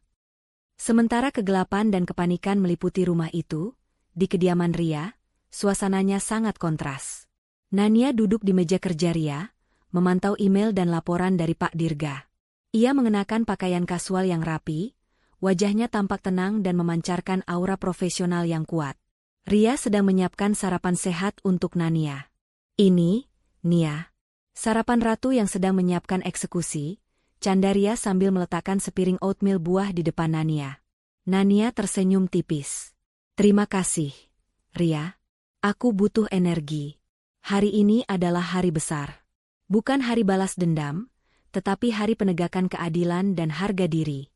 Speaker 1: Sementara kegelapan dan kepanikan meliputi rumah itu, di kediaman Ria, suasananya sangat kontras. Nania duduk di meja kerja Ria, memantau email dan laporan dari Pak Dirga. Ia mengenakan pakaian kasual yang rapi, wajahnya tampak tenang dan memancarkan aura profesional yang kuat. Ria sedang menyiapkan sarapan sehat untuk Nania. Ini, Nia. Sarapan ratu yang sedang menyiapkan eksekusi, canda Ria sambil meletakkan sepiring oatmeal buah di depan Nania. Nania tersenyum tipis. Terima kasih, Ria. Aku butuh energi. Hari ini adalah hari besar. Bukan hari balas dendam, tetapi hari penegakan keadilan dan harga diri.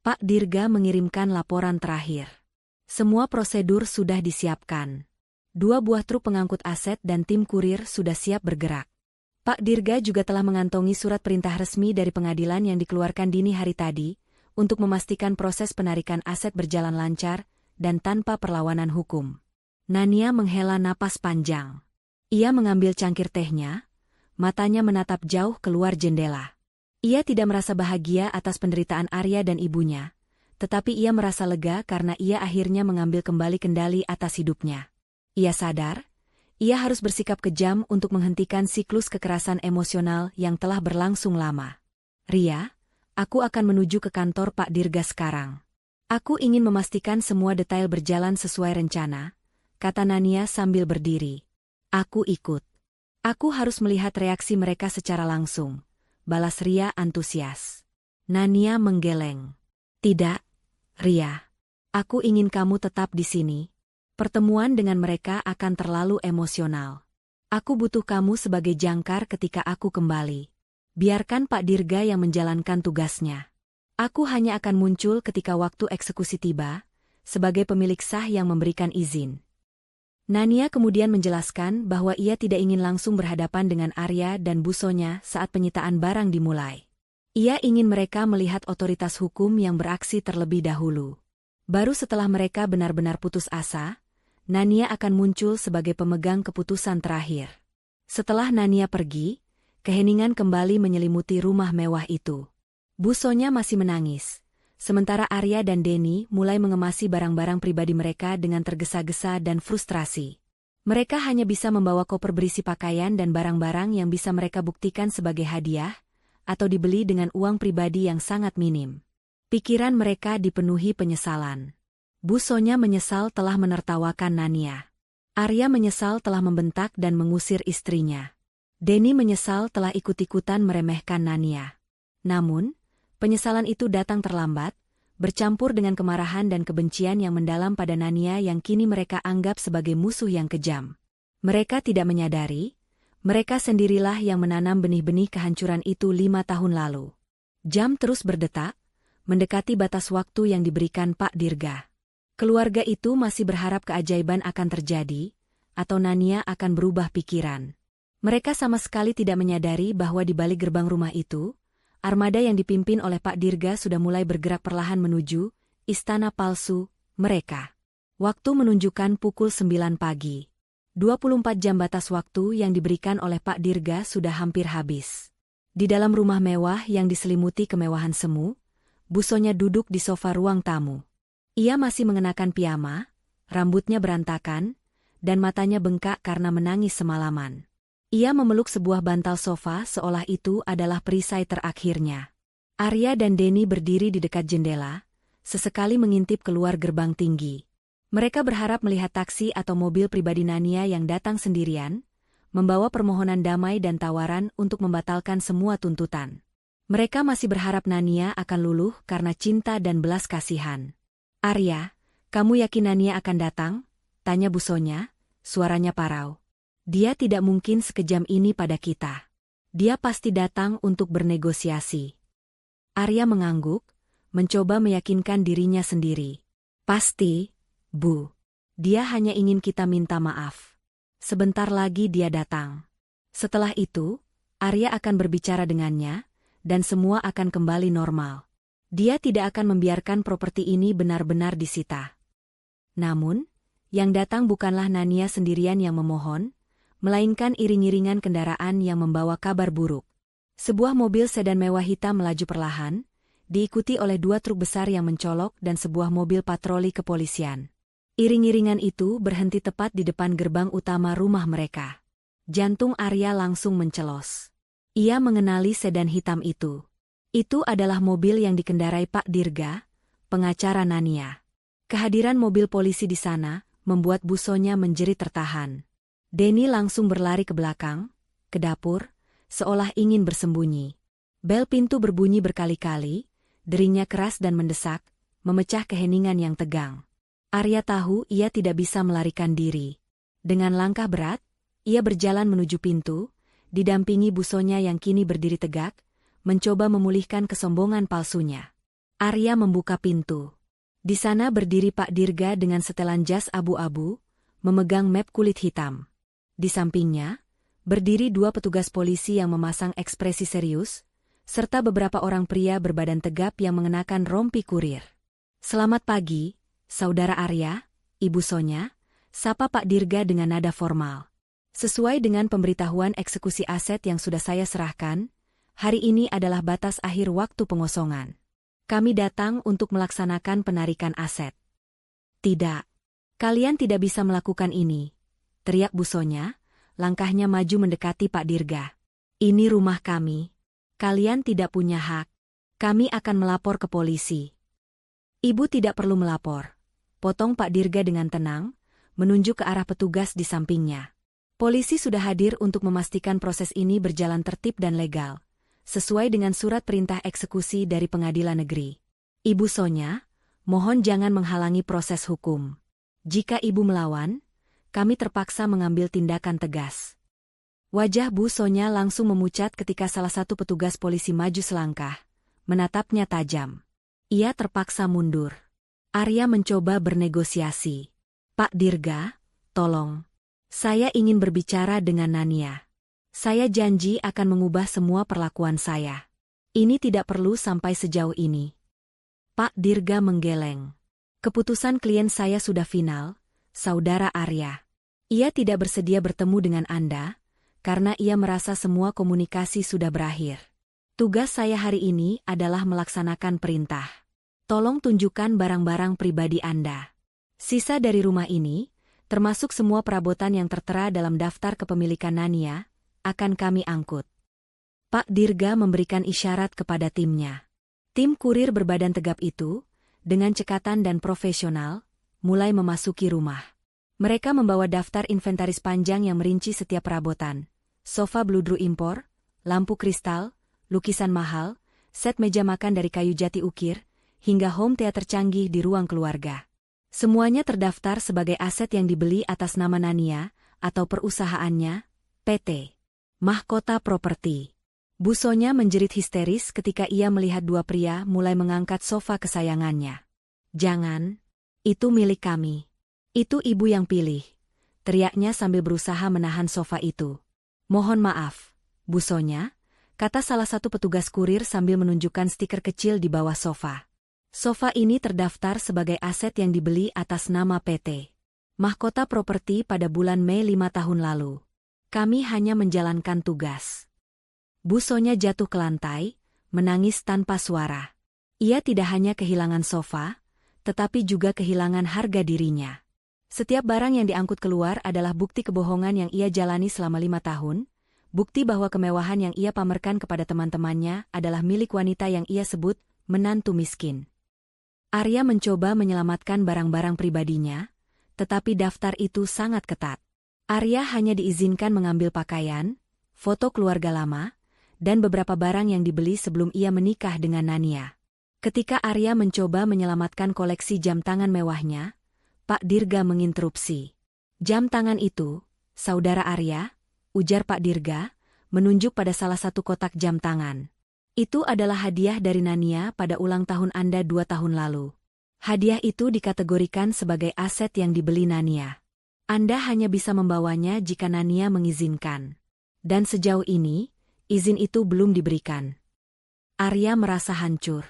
Speaker 1: Pak Dirga mengirimkan laporan terakhir. Semua prosedur sudah disiapkan. 2 buah truk pengangkut aset dan tim kurir sudah siap bergerak. Pak Dirga juga telah mengantongi surat perintah resmi dari pengadilan yang dikeluarkan dini hari tadi, untuk memastikan proses penarikan aset berjalan lancar dan tanpa perlawanan hukum. Nania menghela napas panjang. Ia mengambil cangkir tehnya, matanya menatap jauh keluar jendela. Ia tidak merasa bahagia atas penderitaan Arya dan ibunya, tetapi ia merasa lega karena ia akhirnya mengambil kembali kendali atas hidupnya. Ia sadar, ia harus bersikap kejam untuk menghentikan siklus kekerasan emosional yang telah berlangsung lama. Ria, aku akan menuju ke kantor Pak Dirga sekarang. Aku ingin memastikan semua detail berjalan sesuai rencana, kata Nania sambil berdiri. Aku ikut. Aku harus melihat reaksi mereka secara langsung, balas Ria antusias. Nania menggeleng. Tidak, Ria. Aku ingin kamu tetap di sini. Pertemuan dengan mereka akan terlalu emosional. Aku butuh kamu sebagai jangkar ketika aku kembali. Biarkan Pak Dirga yang menjalankan tugasnya. Aku hanya akan muncul ketika waktu eksekusi tiba, sebagai pemilik sah yang memberikan izin. Nania kemudian menjelaskan bahwa ia tidak ingin langsung berhadapan dengan Arya dan Busonya saat penyitaan barang dimulai. Ia ingin mereka melihat otoritas hukum yang beraksi terlebih dahulu. Baru setelah mereka benar-benar putus asa, Nania akan muncul sebagai pemegang keputusan terakhir. Setelah Nania pergi, keheningan kembali menyelimuti rumah mewah itu. Busonya masih menangis, sementara Arya dan Denny mulai mengemasi barang-barang pribadi mereka dengan tergesa-gesa dan frustrasi. Mereka hanya bisa membawa koper berisi pakaian dan barang-barang yang bisa mereka buktikan sebagai hadiah, atau dibeli dengan uang pribadi yang sangat minim. Pikiran mereka dipenuhi penyesalan. Busonya menyesal telah menertawakan Nania. Arya menyesal telah membentak dan mengusir istrinya. Denny menyesal telah ikut-ikutan meremehkan Nania. Namun, penyesalan itu datang terlambat, bercampur dengan kemarahan dan kebencian yang mendalam pada Nania yang kini mereka anggap sebagai musuh yang kejam. Mereka tidak menyadari, mereka sendirilah yang menanam benih-benih kehancuran itu 5 tahun lalu. Jam terus berdetak, mendekati batas waktu yang diberikan Pak Dirga. Keluarga itu masih berharap keajaiban akan terjadi, atau Nania akan berubah pikiran. Mereka sama sekali tidak menyadari bahwa di balik gerbang rumah itu, armada yang dipimpin oleh Pak Dirga sudah mulai bergerak perlahan menuju istana palsu mereka. Waktu menunjukkan pukul 9 pagi. 24 jam batas waktu yang diberikan oleh Pak Dirga sudah hampir habis. Di dalam rumah mewah yang diselimuti kemewahan semu, Busonya duduk di sofa ruang tamu. Ia masih mengenakan piyama, rambutnya berantakan, dan matanya bengkak karena menangis semalaman. Ia memeluk sebuah bantal sofa seolah itu adalah perisai terakhirnya. Arya dan Denny berdiri di dekat jendela, sesekali mengintip keluar gerbang tinggi. Mereka berharap melihat taksi atau mobil pribadi Nania yang datang sendirian, membawa permohonan damai dan tawaran untuk membatalkan semua tuntutan. Mereka masih berharap Nania akan luluh karena cinta dan belas kasihan. Arya, kamu yakin Nania akan datang? Tanya Busonya, suaranya parau. Dia tidak mungkin sekejam ini pada kita. Dia pasti datang untuk bernegosiasi. Arya mengangguk, mencoba meyakinkan dirinya sendiri. Pasti, Bu. Dia hanya ingin kita minta maaf. Sebentar lagi dia datang. Setelah itu, Arya akan berbicara dengannya, dan semua akan kembali normal. Dia tidak akan membiarkan properti ini benar-benar disita. Namun, yang datang bukanlah Nania sendirian yang memohon, melainkan iring-iringan kendaraan yang membawa kabar buruk. Sebuah mobil sedan mewah hitam melaju perlahan, diikuti oleh 2 truk besar yang mencolok dan sebuah mobil patroli kepolisian. Iring-iringan itu berhenti tepat di depan gerbang utama rumah mereka. Jantung Arya langsung mencelos. Ia mengenali sedan hitam itu. Itu adalah mobil yang dikendarai Pak Dirga, pengacara Nania. Kehadiran mobil polisi di sana membuat Busonya menjerit tertahan. Denny langsung berlari ke belakang, ke dapur, seolah ingin bersembunyi. Bel pintu berbunyi berkali-kali, deringnya keras dan mendesak, memecah keheningan yang tegang. Arya tahu ia tidak bisa melarikan diri. Dengan langkah berat, ia berjalan menuju pintu, didampingi busonya yang kini berdiri tegak, mencoba memulihkan kesombongan palsunya. Arya membuka pintu. Di sana berdiri Pak Dirga dengan setelan jas abu-abu, memegang map kulit hitam. Di sampingnya, berdiri dua petugas polisi yang memasang ekspresi serius, serta beberapa orang pria berbadan tegap yang mengenakan rompi kurir. "Selamat pagi, Saudara Arya, Ibu Sonya," sapa Pak Dirga dengan nada formal. "Sesuai dengan pemberitahuan eksekusi aset yang sudah saya serahkan, hari ini adalah batas akhir waktu pengosongan. Kami datang untuk melaksanakan penarikan aset." "Tidak. Kalian tidak bisa melakukan ini," teriak Bu Sonya, langkahnya maju mendekati Pak Dirga. "Ini rumah kami. Kalian tidak punya hak. Kami akan melapor ke polisi." "Ibu tidak perlu melapor," potong Pak Dirga dengan tenang, menunjuk ke arah petugas di sampingnya. "Polisi sudah hadir untuk memastikan proses ini berjalan tertib dan legal, sesuai dengan surat perintah eksekusi dari pengadilan negeri. Ibu Sonya, mohon jangan menghalangi proses hukum. Jika Ibu melawan, kami terpaksa mengambil tindakan tegas." Wajah Bu Sonya langsung memucat ketika salah satu petugas polisi maju selangkah, menatapnya tajam. Ia terpaksa mundur. Arya mencoba bernegosiasi. "Pak Dirga, tolong. Saya ingin berbicara dengan Nania. Saya janji akan mengubah semua perlakuan saya. Ini tidak perlu sampai sejauh ini." Pak Dirga menggeleng. "Keputusan klien saya sudah final, Saudara Arya. Ia tidak bersedia bertemu dengan Anda, karena ia merasa semua komunikasi sudah berakhir. Tugas saya hari ini adalah melaksanakan perintah. Tolong tunjukkan barang-barang pribadi Anda. Sisa dari rumah ini, termasuk semua perabotan yang tertera dalam daftar kepemilikan Nania, akan kami angkut." Pak Dirga memberikan isyarat kepada timnya. Tim kurir berbadan tegap itu, dengan cekatan dan profesional, mulai memasuki rumah. Mereka membawa daftar inventaris panjang yang merinci setiap perabotan. Sofa bludru impor, lampu kristal, lukisan mahal, set meja makan dari kayu jati ukir, hingga home theater canggih di ruang keluarga. Semuanya terdaftar sebagai aset yang dibeli atas nama Nania, atau perusahaannya, PT Mahkota Properti. Bu Sonya menjerit histeris ketika ia melihat dua pria mulai mengangkat sofa kesayangannya. "Jangan, itu milik kami. Itu Ibu yang pilih," teriaknya sambil berusaha menahan sofa itu. "Mohon maaf, Bu Sonya," kata salah satu petugas kurir sambil menunjukkan stiker kecil di bawah sofa. "Sofa ini terdaftar sebagai aset yang dibeli atas nama PT Mahkota Properti pada bulan Mei 5 tahun lalu. Kami hanya menjalankan tugas." Bu Sonya jatuh ke lantai, menangis tanpa suara. Ia tidak hanya kehilangan sofa, tetapi juga kehilangan harga dirinya. Setiap barang yang diangkut keluar adalah bukti kebohongan yang ia jalani selama 5 tahun, bukti bahwa kemewahan yang ia pamerkan kepada teman-temannya adalah milik wanita yang ia sebut menantu miskin. Arya mencoba menyelamatkan barang-barang pribadinya, tetapi daftar itu sangat ketat. Arya hanya diizinkan mengambil pakaian, foto keluarga lama, dan beberapa barang yang dibeli sebelum ia menikah dengan Nania. Ketika Arya mencoba menyelamatkan koleksi jam tangan mewahnya, Pak Dirga menginterupsi. "Jam tangan itu, Saudara Arya," ujar Pak Dirga, menunjuk pada salah satu kotak jam tangan. "Itu adalah hadiah dari Nania pada ulang tahun Anda 2 tahun lalu. Hadiah itu dikategorikan sebagai aset yang dibeli Nania. Anda hanya bisa membawanya jika Nania mengizinkan. Dan sejauh ini, izin itu belum diberikan." Arya merasa hancur.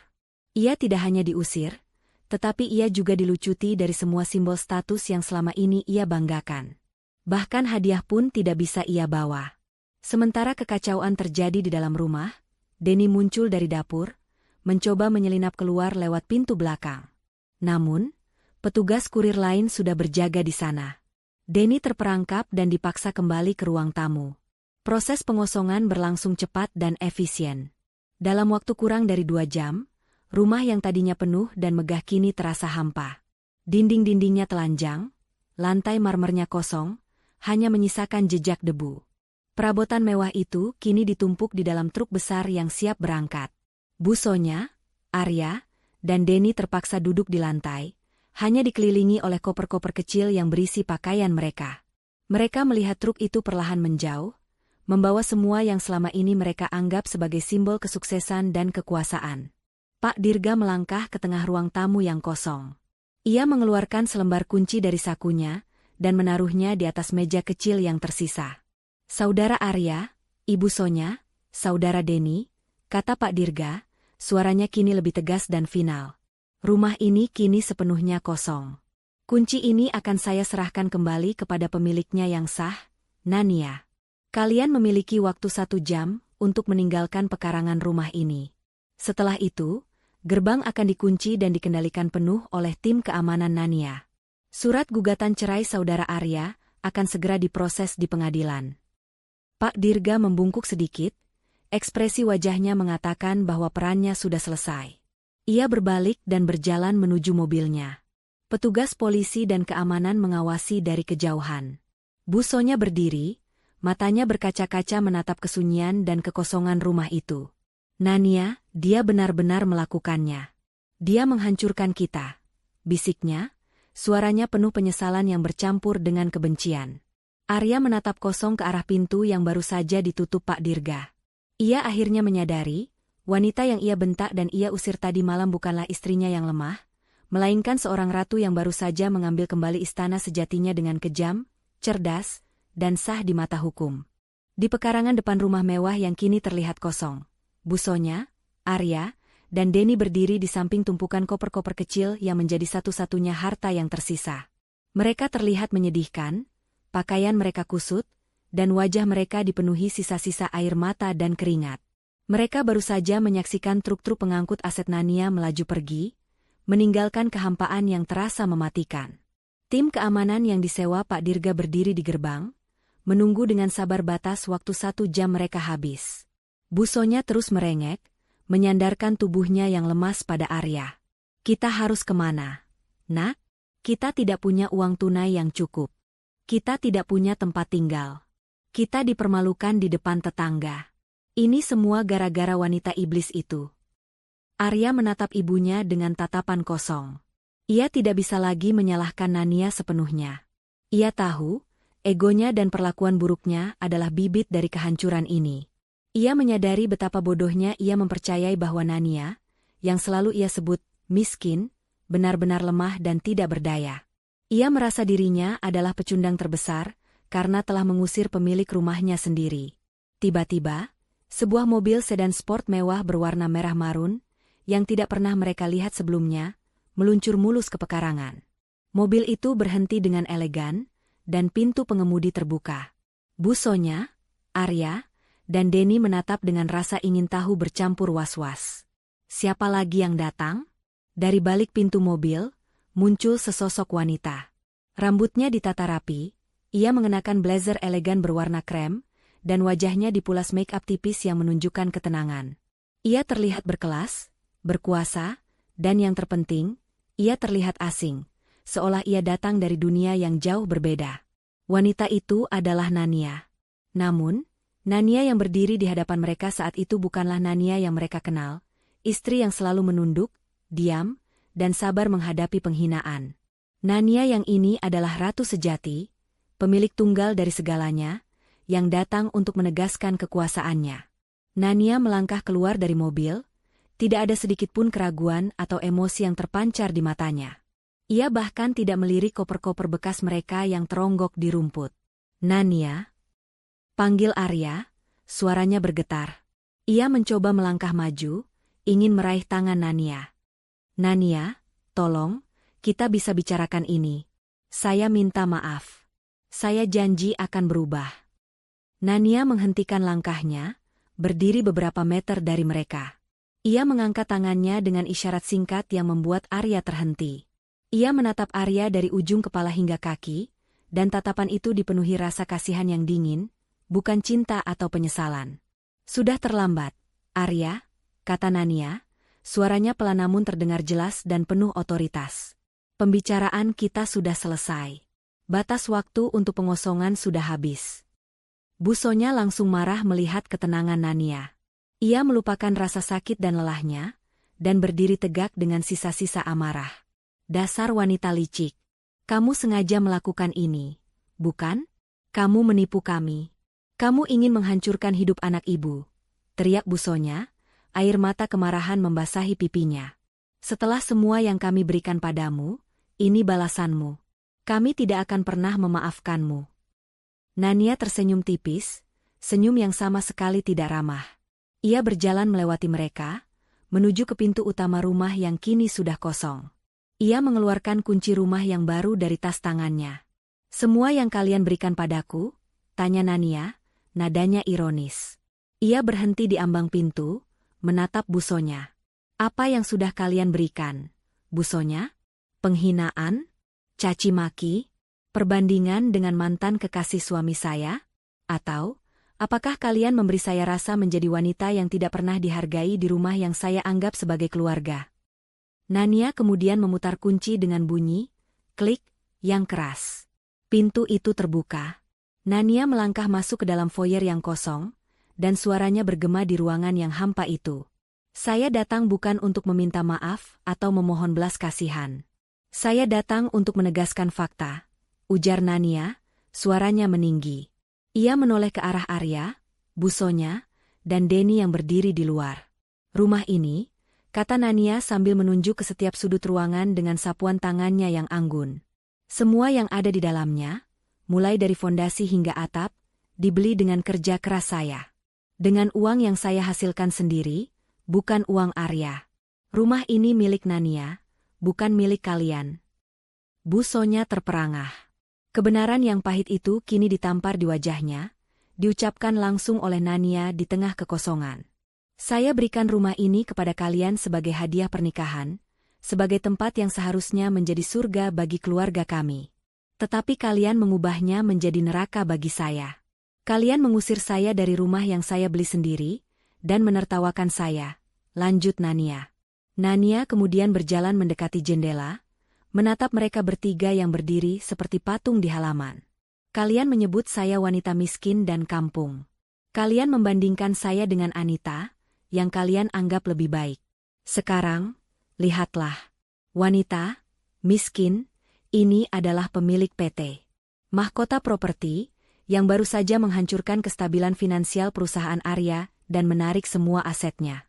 Speaker 1: Ia tidak hanya diusir, tetapi ia juga dilucuti dari semua simbol status yang selama ini ia banggakan. Bahkan hadiah pun tidak bisa ia bawa. Sementara kekacauan terjadi di dalam rumah, Denny muncul dari dapur, mencoba menyelinap keluar lewat pintu belakang. Namun, petugas kurir lain sudah berjaga di sana. Denny terperangkap dan dipaksa kembali ke ruang tamu. Proses pengosongan berlangsung cepat dan efisien. Dalam waktu kurang dari 2 jam, rumah yang tadinya penuh dan megah kini terasa hampa. Dinding-dindingnya telanjang, lantai marmernya kosong, hanya menyisakan jejak debu. Perabotan mewah itu kini ditumpuk di dalam truk besar yang siap berangkat. Bu Sonya, Arya, dan Denny terpaksa duduk di lantai, hanya dikelilingi oleh koper-koper kecil yang berisi pakaian mereka. Mereka melihat truk itu perlahan menjauh, membawa semua yang selama ini mereka anggap sebagai simbol kesuksesan dan kekuasaan. Pak Dirga melangkah ke tengah ruang tamu yang kosong. Ia mengeluarkan selembar kunci dari sakunya dan menaruhnya di atas meja kecil yang tersisa. "Saudara Arya, Ibu Sonya, Saudara Denny," kata Pak Dirga, suaranya kini lebih tegas dan final. "Rumah ini kini sepenuhnya kosong. Kunci ini akan saya serahkan kembali kepada pemiliknya yang sah, Nania. Kalian memiliki waktu 1 jam untuk meninggalkan pekarangan rumah ini. Setelah itu, gerbang akan dikunci dan dikendalikan penuh oleh tim keamanan Nania. Surat gugatan cerai Saudara Arya akan segera diproses di pengadilan." Pak Dirga membungkuk sedikit, ekspresi wajahnya mengatakan bahwa perannya sudah selesai. Ia berbalik dan berjalan menuju mobilnya. Petugas polisi dan keamanan mengawasi dari kejauhan. Bu Sonya berdiri, matanya berkaca-kaca menatap kesunyian dan kekosongan rumah itu. "Nania, dia benar-benar melakukannya. Dia menghancurkan kita," bisiknya, suaranya penuh penyesalan yang bercampur dengan kebencian. Arya menatap kosong ke arah pintu yang baru saja ditutup Pak Dirga. Ia akhirnya menyadari, wanita yang ia bentak dan ia usir tadi malam bukanlah istrinya yang lemah, melainkan seorang ratu yang baru saja mengambil kembali istana sejatinya dengan kejam, cerdas, dan sah di mata hukum. Di pekarangan depan rumah mewah yang kini terlihat kosong, Bu Sonya, Arya, dan Denny berdiri di samping tumpukan koper-koper kecil yang menjadi satu-satunya harta yang tersisa. Mereka terlihat menyedihkan, pakaian mereka kusut, dan wajah mereka dipenuhi sisa-sisa air mata dan keringat. Mereka baru saja menyaksikan truk-truk pengangkut aset Nania melaju pergi, meninggalkan kehampaan yang terasa mematikan. Tim keamanan yang disewa Pak Dirga berdiri di gerbang, menunggu dengan sabar batas waktu 1 jam mereka habis. Bu Sonya terus merengek, menyandarkan tubuhnya yang lemas pada Arya. "Kita harus kemana, Nak? Kita tidak punya uang tunai yang cukup. Kita tidak punya tempat tinggal. Kita dipermalukan di depan tetangga. Ini semua gara-gara wanita iblis itu." Arya menatap ibunya dengan tatapan kosong. Ia tidak bisa lagi menyalahkan Nania sepenuhnya. Ia tahu, egonya dan perlakuan buruknya adalah bibit dari kehancuran ini. Ia menyadari betapa bodohnya ia mempercayai bahwa Nania, yang selalu ia sebut miskin, benar-benar lemah dan tidak berdaya. Ia merasa dirinya adalah pecundang terbesar, karena telah mengusir pemilik rumahnya sendiri. Tiba-tiba, sebuah mobil sedan sport mewah berwarna merah marun, yang tidak pernah mereka lihat sebelumnya, meluncur mulus ke pekarangan. Mobil itu berhenti dengan elegan, dan pintu pengemudi terbuka. Bu Sonya, Arya, dan Denny menatap dengan rasa ingin tahu bercampur was-was. Siapa lagi yang datang? Dari balik pintu mobil, muncul sesosok wanita. Rambutnya ditata rapi, ia mengenakan blazer elegan berwarna krem, dan wajahnya dipulas make-up tipis yang menunjukkan ketenangan. Ia terlihat berkelas, berkuasa, dan yang terpenting, ia terlihat asing, seolah ia datang dari dunia yang jauh berbeda. Wanita itu adalah Nania. Namun, Nania yang berdiri di hadapan mereka saat itu bukanlah Nania yang mereka kenal, istri yang selalu menunduk, diam, dan sabar menghadapi penghinaan. Nania yang ini adalah ratu sejati, pemilik tunggal dari segalanya, yang datang untuk menegaskan kekuasaannya. Nania melangkah keluar dari mobil, tidak ada sedikit pun keraguan atau emosi yang terpancar di matanya. Ia bahkan tidak melirik koper-koper bekas mereka yang teronggok di rumput. "Nania?" panggil Arya, suaranya bergetar. Ia mencoba melangkah maju, ingin meraih tangan Nania. "Nania, tolong, kita bisa bicarakan ini. Saya minta maaf. Saya janji akan berubah." Nania menghentikan langkahnya, berdiri beberapa meter dari mereka. Ia mengangkat tangannya dengan isyarat singkat yang membuat Arya terhenti. Ia menatap Arya dari ujung kepala hingga kaki, dan tatapan itu dipenuhi rasa kasihan yang dingin, bukan cinta atau penyesalan. "Sudah terlambat, Arya," kata Nania, suaranya pelan namun terdengar jelas dan penuh otoritas. "Pembicaraan kita sudah selesai. Batas waktu untuk pengosongan sudah habis." Bu Sonya langsung marah melihat ketenangan Nania. Ia melupakan rasa sakit dan lelahnya, dan berdiri tegak dengan sisa-sisa amarah. Dasar wanita licik. Kamu sengaja melakukan ini, bukan? Kamu menipu kami. Kamu ingin menghancurkan hidup anak ibu. Teriak Busonya, air mata kemarahan membasahi pipinya. Setelah semua yang kami berikan padamu, ini balasanmu. Kami tidak akan pernah memaafkanmu. Nania tersenyum tipis, senyum yang sama sekali tidak ramah. Ia berjalan melewati mereka, menuju ke pintu utama rumah yang kini sudah kosong. Ia mengeluarkan kunci rumah yang baru dari tas tangannya. Semua yang kalian berikan padaku? Tanya Nania, nadanya ironis. Ia berhenti di ambang pintu, menatap Busonya. Apa yang sudah kalian berikan? Busonya? Penghinaan? Caci maki? Perbandingan dengan mantan kekasih suami saya? Atau, apakah kalian memberi saya rasa menjadi wanita yang tidak pernah dihargai di rumah yang saya anggap sebagai keluarga? Nania kemudian memutar kunci dengan bunyi, klik, yang keras. Pintu itu terbuka. Nania melangkah masuk ke dalam foyer yang kosong, dan suaranya bergema di ruangan yang hampa itu. Saya datang bukan untuk meminta maaf atau memohon belas kasihan. Saya datang untuk menegaskan fakta. Ujar Nania, suaranya meninggi. Ia menoleh ke arah Arya, Busonya, dan Denny yang berdiri di luar. Rumah ini, kata Nania sambil menunjuk ke setiap sudut ruangan dengan sapuan tangannya yang anggun. Semua yang ada di dalamnya, mulai dari fondasi hingga atap, dibeli dengan kerja keras saya. Dengan uang yang saya hasilkan sendiri, bukan uang Arya. Rumah ini milik Nania, bukan milik kalian. Busonya terperangah. Kebenaran yang pahit itu kini ditampar di wajahnya, diucapkan langsung oleh Nania di tengah kekosongan. Saya berikan rumah ini kepada kalian sebagai hadiah pernikahan, sebagai tempat yang seharusnya menjadi surga bagi keluarga kami. Tetapi kalian mengubahnya menjadi neraka bagi saya. Kalian mengusir saya dari rumah yang saya beli sendiri, dan menertawakan saya, lanjut Nania. Nania kemudian berjalan mendekati jendela, menatap mereka bertiga yang berdiri seperti patung di halaman. Kalian menyebut saya wanita miskin dan kampung. Kalian membandingkan saya dengan Anita, yang kalian anggap lebih baik. Sekarang, lihatlah. Wanita, miskin, ini adalah pemilik PT Mahkota Properti, yang baru saja menghancurkan kestabilan finansial perusahaan Arya dan menarik semua asetnya.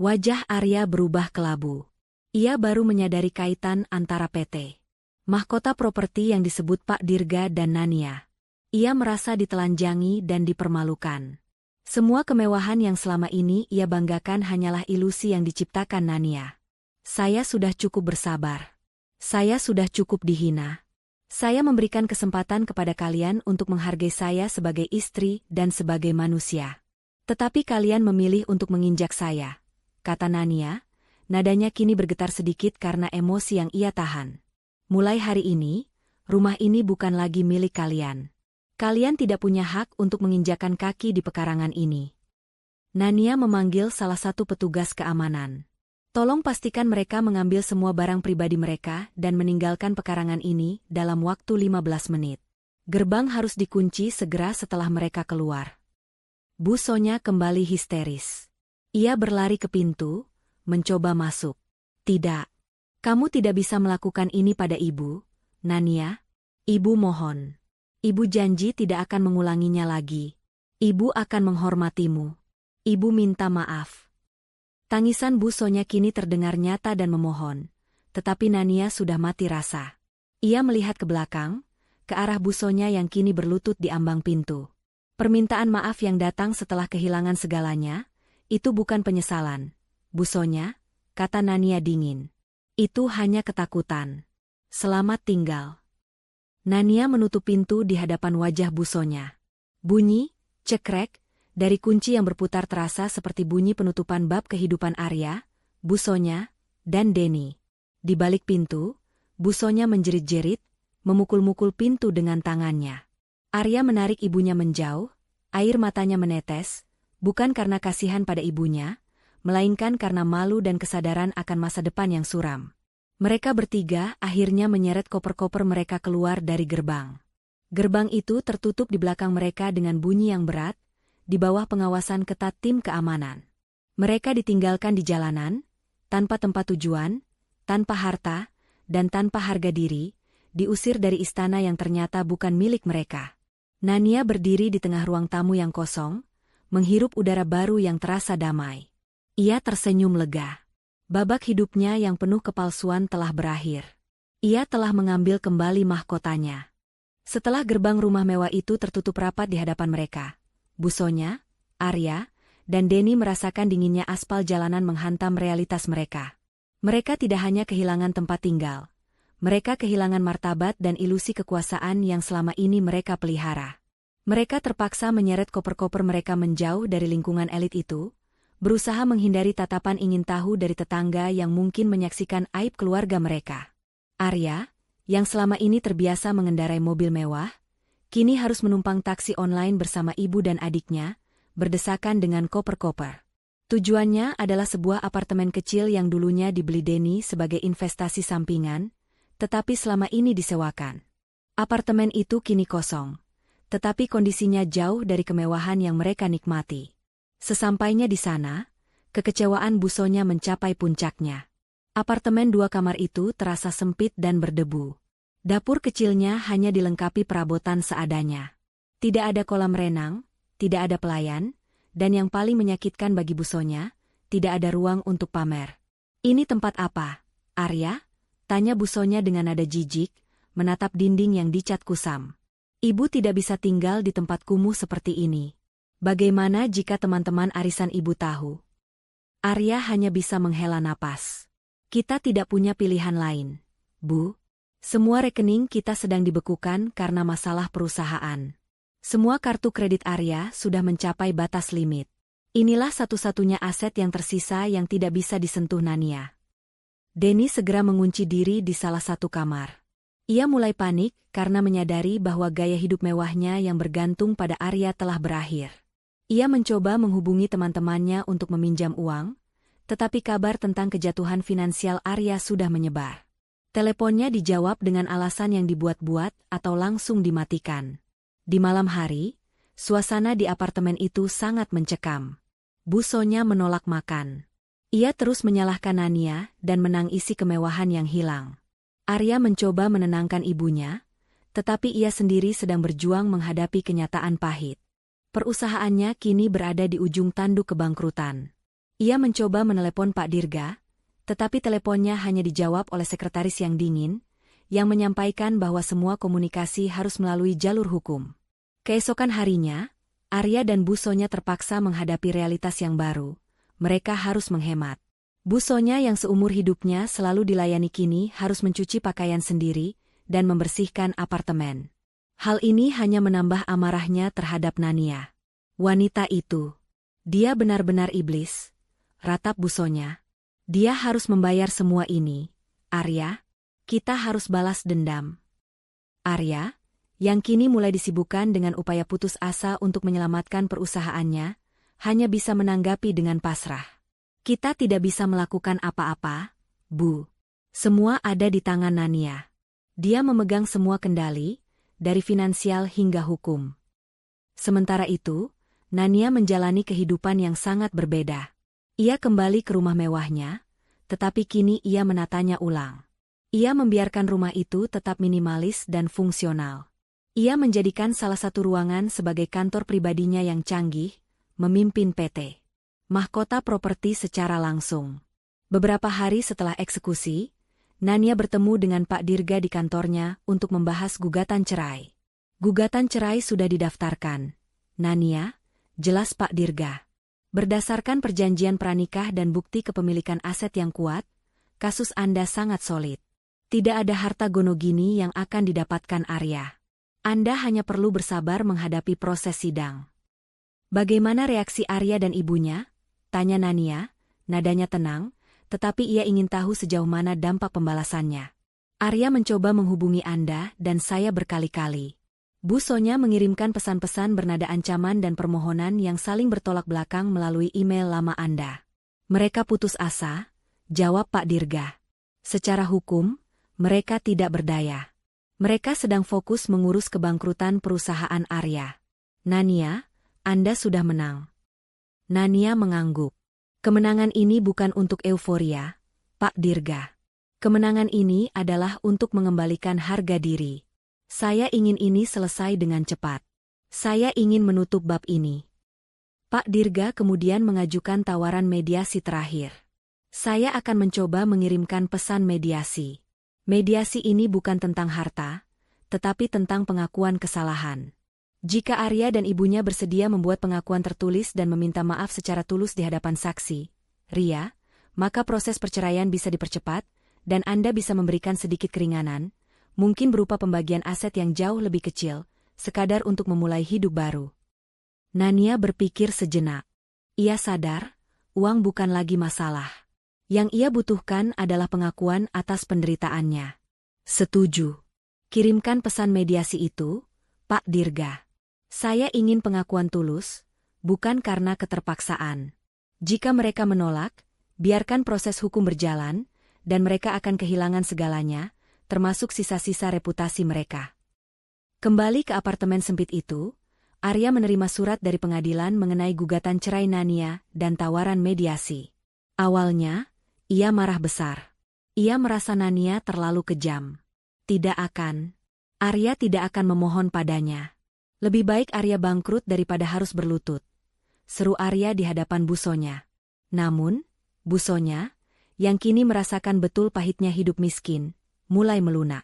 Speaker 1: Wajah Arya berubah kelabu. Ia baru menyadari kaitan antara PT Mahkota Properti yang disebut Pak Dirga dan Nania. Ia merasa ditelanjangi dan dipermalukan. Semua kemewahan yang selama ini ia banggakan hanyalah ilusi yang diciptakan Nania. Saya sudah cukup bersabar. Saya sudah cukup dihina. Saya memberikan kesempatan kepada kalian untuk menghargai saya sebagai istri dan sebagai manusia. Tetapi kalian memilih untuk menginjak saya, kata Nania. Nadanya kini bergetar sedikit karena emosi yang ia tahan. Mulai hari ini, rumah ini bukan lagi milik kalian. Kalian tidak punya hak untuk menginjakan kaki di pekarangan ini. Nania memanggil salah satu petugas keamanan. Tolong pastikan mereka mengambil semua barang pribadi mereka dan meninggalkan pekarangan ini dalam waktu 15 menit. Gerbang harus dikunci segera setelah mereka keluar. Busonya kembali histeris. Ia berlari ke pintu, mencoba masuk. Tidak. Kamu tidak bisa melakukan ini pada ibu, Nania. Ibu mohon. Ibu janji tidak akan mengulanginya lagi. Ibu akan menghormatimu. Ibu minta maaf. Tangisan Busonya kini terdengar nyata dan memohon, tetapi Nania sudah mati rasa. Ia melihat ke belakang, ke arah Busonya yang kini berlutut di ambang pintu. Permintaan maaf yang datang setelah kehilangan segalanya, itu bukan penyesalan. Busonya, kata Nania dingin. Itu hanya ketakutan. Selamat tinggal. Nania menutup pintu di hadapan wajah Busonya. Bunyi, cekrek, dari kunci yang berputar terasa seperti bunyi penutupan bab kehidupan Arya, Busonya, dan Denny. Di balik pintu, Busonya menjerit-jerit, memukul-mukul pintu dengan tangannya. Arya menarik ibunya menjauh, air matanya menetes, bukan karena kasihan pada ibunya, melainkan karena malu dan kesadaran akan masa depan yang suram. Mereka bertiga akhirnya menyeret koper-koper mereka keluar dari gerbang. Gerbang itu tertutup di belakang mereka dengan bunyi yang berat, di bawah pengawasan ketat tim keamanan. Mereka ditinggalkan di jalanan, tanpa tempat tujuan, tanpa harta, dan tanpa harga diri, diusir dari istana yang ternyata bukan milik mereka. Nania berdiri di tengah ruang tamu yang kosong, menghirup udara baru yang terasa damai. Ia tersenyum lega. Babak hidupnya yang penuh kepalsuan telah berakhir. Ia telah mengambil kembali mahkotanya. Setelah gerbang rumah mewah itu tertutup rapat di hadapan mereka, Busonya, Arya, dan Denny merasakan dinginnya aspal jalanan menghantam realitas mereka. Mereka tidak hanya kehilangan tempat tinggal, mereka kehilangan martabat dan ilusi kekuasaan yang selama ini mereka pelihara. Mereka terpaksa menyeret koper-koper mereka menjauh dari lingkungan elit itu, berusaha menghindari tatapan ingin tahu dari tetangga yang mungkin menyaksikan aib keluarga mereka. Arya, yang selama ini terbiasa mengendarai mobil mewah, kini harus menumpang taksi online bersama ibu dan adiknya, berdesakan dengan koper-koper. Tujuannya adalah sebuah apartemen kecil yang dulunya dibeli Denny sebagai investasi sampingan, tetapi selama ini disewakan. Apartemen itu kini kosong, tetapi kondisinya jauh dari kemewahan yang mereka nikmati. Sesampainya di sana, kekecewaan Busonya mencapai puncaknya. Apartemen 2 kamar itu terasa sempit dan berdebu. Dapur kecilnya hanya dilengkapi perabotan seadanya. Tidak ada kolam renang, tidak ada pelayan, dan yang paling menyakitkan bagi Busonya, tidak ada ruang untuk pamer. "Ini tempat apa, Arya?" tanya Busonya dengan nada jijik, menatap dinding yang dicat kusam. "Ibu tidak bisa tinggal di tempat kumuh seperti ini. Bagaimana jika teman-teman arisan ibu tahu?" Arya hanya bisa menghela napas. "Kita tidak punya pilihan lain, Bu. Semua rekening kita sedang dibekukan karena masalah perusahaan. Semua kartu kredit Arya sudah mencapai batas limit. Inilah satu-satunya aset yang tersisa yang tidak bisa disentuh Nania." Denny segera mengunci diri di salah satu kamar. Ia mulai panik karena menyadari bahwa gaya hidup mewahnya yang bergantung pada Arya telah berakhir. Ia mencoba menghubungi teman-temannya untuk meminjam uang, tetapi kabar tentang kejatuhan finansial Arya sudah menyebar. Teleponnya dijawab dengan alasan yang dibuat-buat atau langsung dimatikan. Di malam hari, suasana di apartemen itu sangat mencekam. Busonya menolak makan. Ia terus menyalahkan Nania dan menangisi kemewahan yang hilang. Arya mencoba menenangkan ibunya, tetapi ia sendiri sedang berjuang menghadapi kenyataan pahit. Perusahaannya kini berada di ujung tanduk kebangkrutan. Ia mencoba menelepon Pak Dirga, tetapi teleponnya hanya dijawab oleh sekretaris yang dingin, yang menyampaikan bahwa semua komunikasi harus melalui jalur hukum. Keesokan harinya, Arya dan Busonya terpaksa menghadapi realitas yang baru. Mereka harus menghemat. Busonya yang seumur hidupnya selalu dilayani kini harus mencuci pakaian sendiri dan membersihkan apartemen. Hal ini hanya menambah amarahnya terhadap Nania. "Wanita itu, dia benar-benar iblis," ratap Busonya. "Dia harus membayar semua ini. Arya, kita harus balas dendam." Arya, yang kini mulai disibukkan dengan upaya putus asa untuk menyelamatkan perusahaannya, hanya bisa menanggapi dengan pasrah. "Kita tidak bisa melakukan apa-apa, Bu. Semua ada di tangan Nania. Dia memegang semua kendali, dari finansial hingga hukum." Sementara itu, Nania menjalani kehidupan yang sangat berbeda. Ia kembali ke rumah mewahnya, tetapi kini ia menatanya ulang. Ia membiarkan rumah itu tetap minimalis dan fungsional. Ia menjadikan salah satu ruangan sebagai kantor pribadinya yang canggih, memimpin PT Mahkota Properti secara langsung. Beberapa hari setelah eksekusi, Nania bertemu dengan Pak Dirga di kantornya untuk membahas gugatan cerai. "Gugatan cerai sudah didaftarkan, Nania," jelas Pak Dirga. "Berdasarkan perjanjian pranikah dan bukti kepemilikan aset yang kuat, kasus Anda sangat solid. Tidak ada harta gono gini yang akan didapatkan Arya. Anda hanya perlu bersabar menghadapi proses sidang." "Bagaimana reaksi Arya dan ibunya?" tanya Nania, nadanya tenang, tetapi ia ingin tahu sejauh mana dampak pembalasannya. "Arya mencoba menghubungi Anda dan saya berkali-kali." Busonya mengirimkan pesan-pesan bernada ancaman dan permohonan yang saling bertolak belakang melalui email lama Anda. "Mereka putus asa," jawab Pak Dirga. "Secara hukum, mereka tidak berdaya. Mereka sedang fokus mengurus kebangkrutan perusahaan Arya. Nania, Anda sudah menang." Nania mengangguk. Kemenangan ini bukan untuk euforia, Pak Dirga. Kemenangan ini adalah untuk mengembalikan harga diri. Saya ingin ini selesai dengan cepat. Saya ingin menutup bab ini. Pak Dirga kemudian mengajukan tawaran mediasi terakhir. Saya akan mencoba mengirimkan pesan mediasi. Mediasi ini bukan tentang harta, tetapi tentang pengakuan kesalahan. Jika Arya dan ibunya bersedia membuat pengakuan tertulis dan meminta maaf secara tulus di hadapan saksi, Ria, maka proses perceraian bisa dipercepat, dan Anda bisa memberikan sedikit keringanan, mungkin berupa pembagian aset yang jauh lebih kecil, sekadar untuk memulai hidup baru. Nania berpikir sejenak. Ia sadar, uang bukan lagi masalah. Yang ia butuhkan adalah pengakuan atas penderitaannya. Setuju. Kirimkan pesan mediasi itu, Pak Dirga. Saya ingin pengakuan tulus, bukan karena keterpaksaan. Jika mereka menolak, biarkan proses hukum berjalan, dan mereka akan kehilangan segalanya, termasuk sisa-sisa reputasi mereka. Kembali ke apartemen sempit itu, Arya menerima surat dari pengadilan mengenai gugatan cerai Nania dan tawaran mediasi. Awalnya, ia marah besar. Ia merasa Nania terlalu kejam. Tidak akan. Arya tidak akan memohon padanya. Lebih baik Arya bangkrut daripada harus berlutut. Seru Arya di hadapan Busonya. Namun, Busonya, yang kini merasakan betul pahitnya hidup miskin, mulai melunak.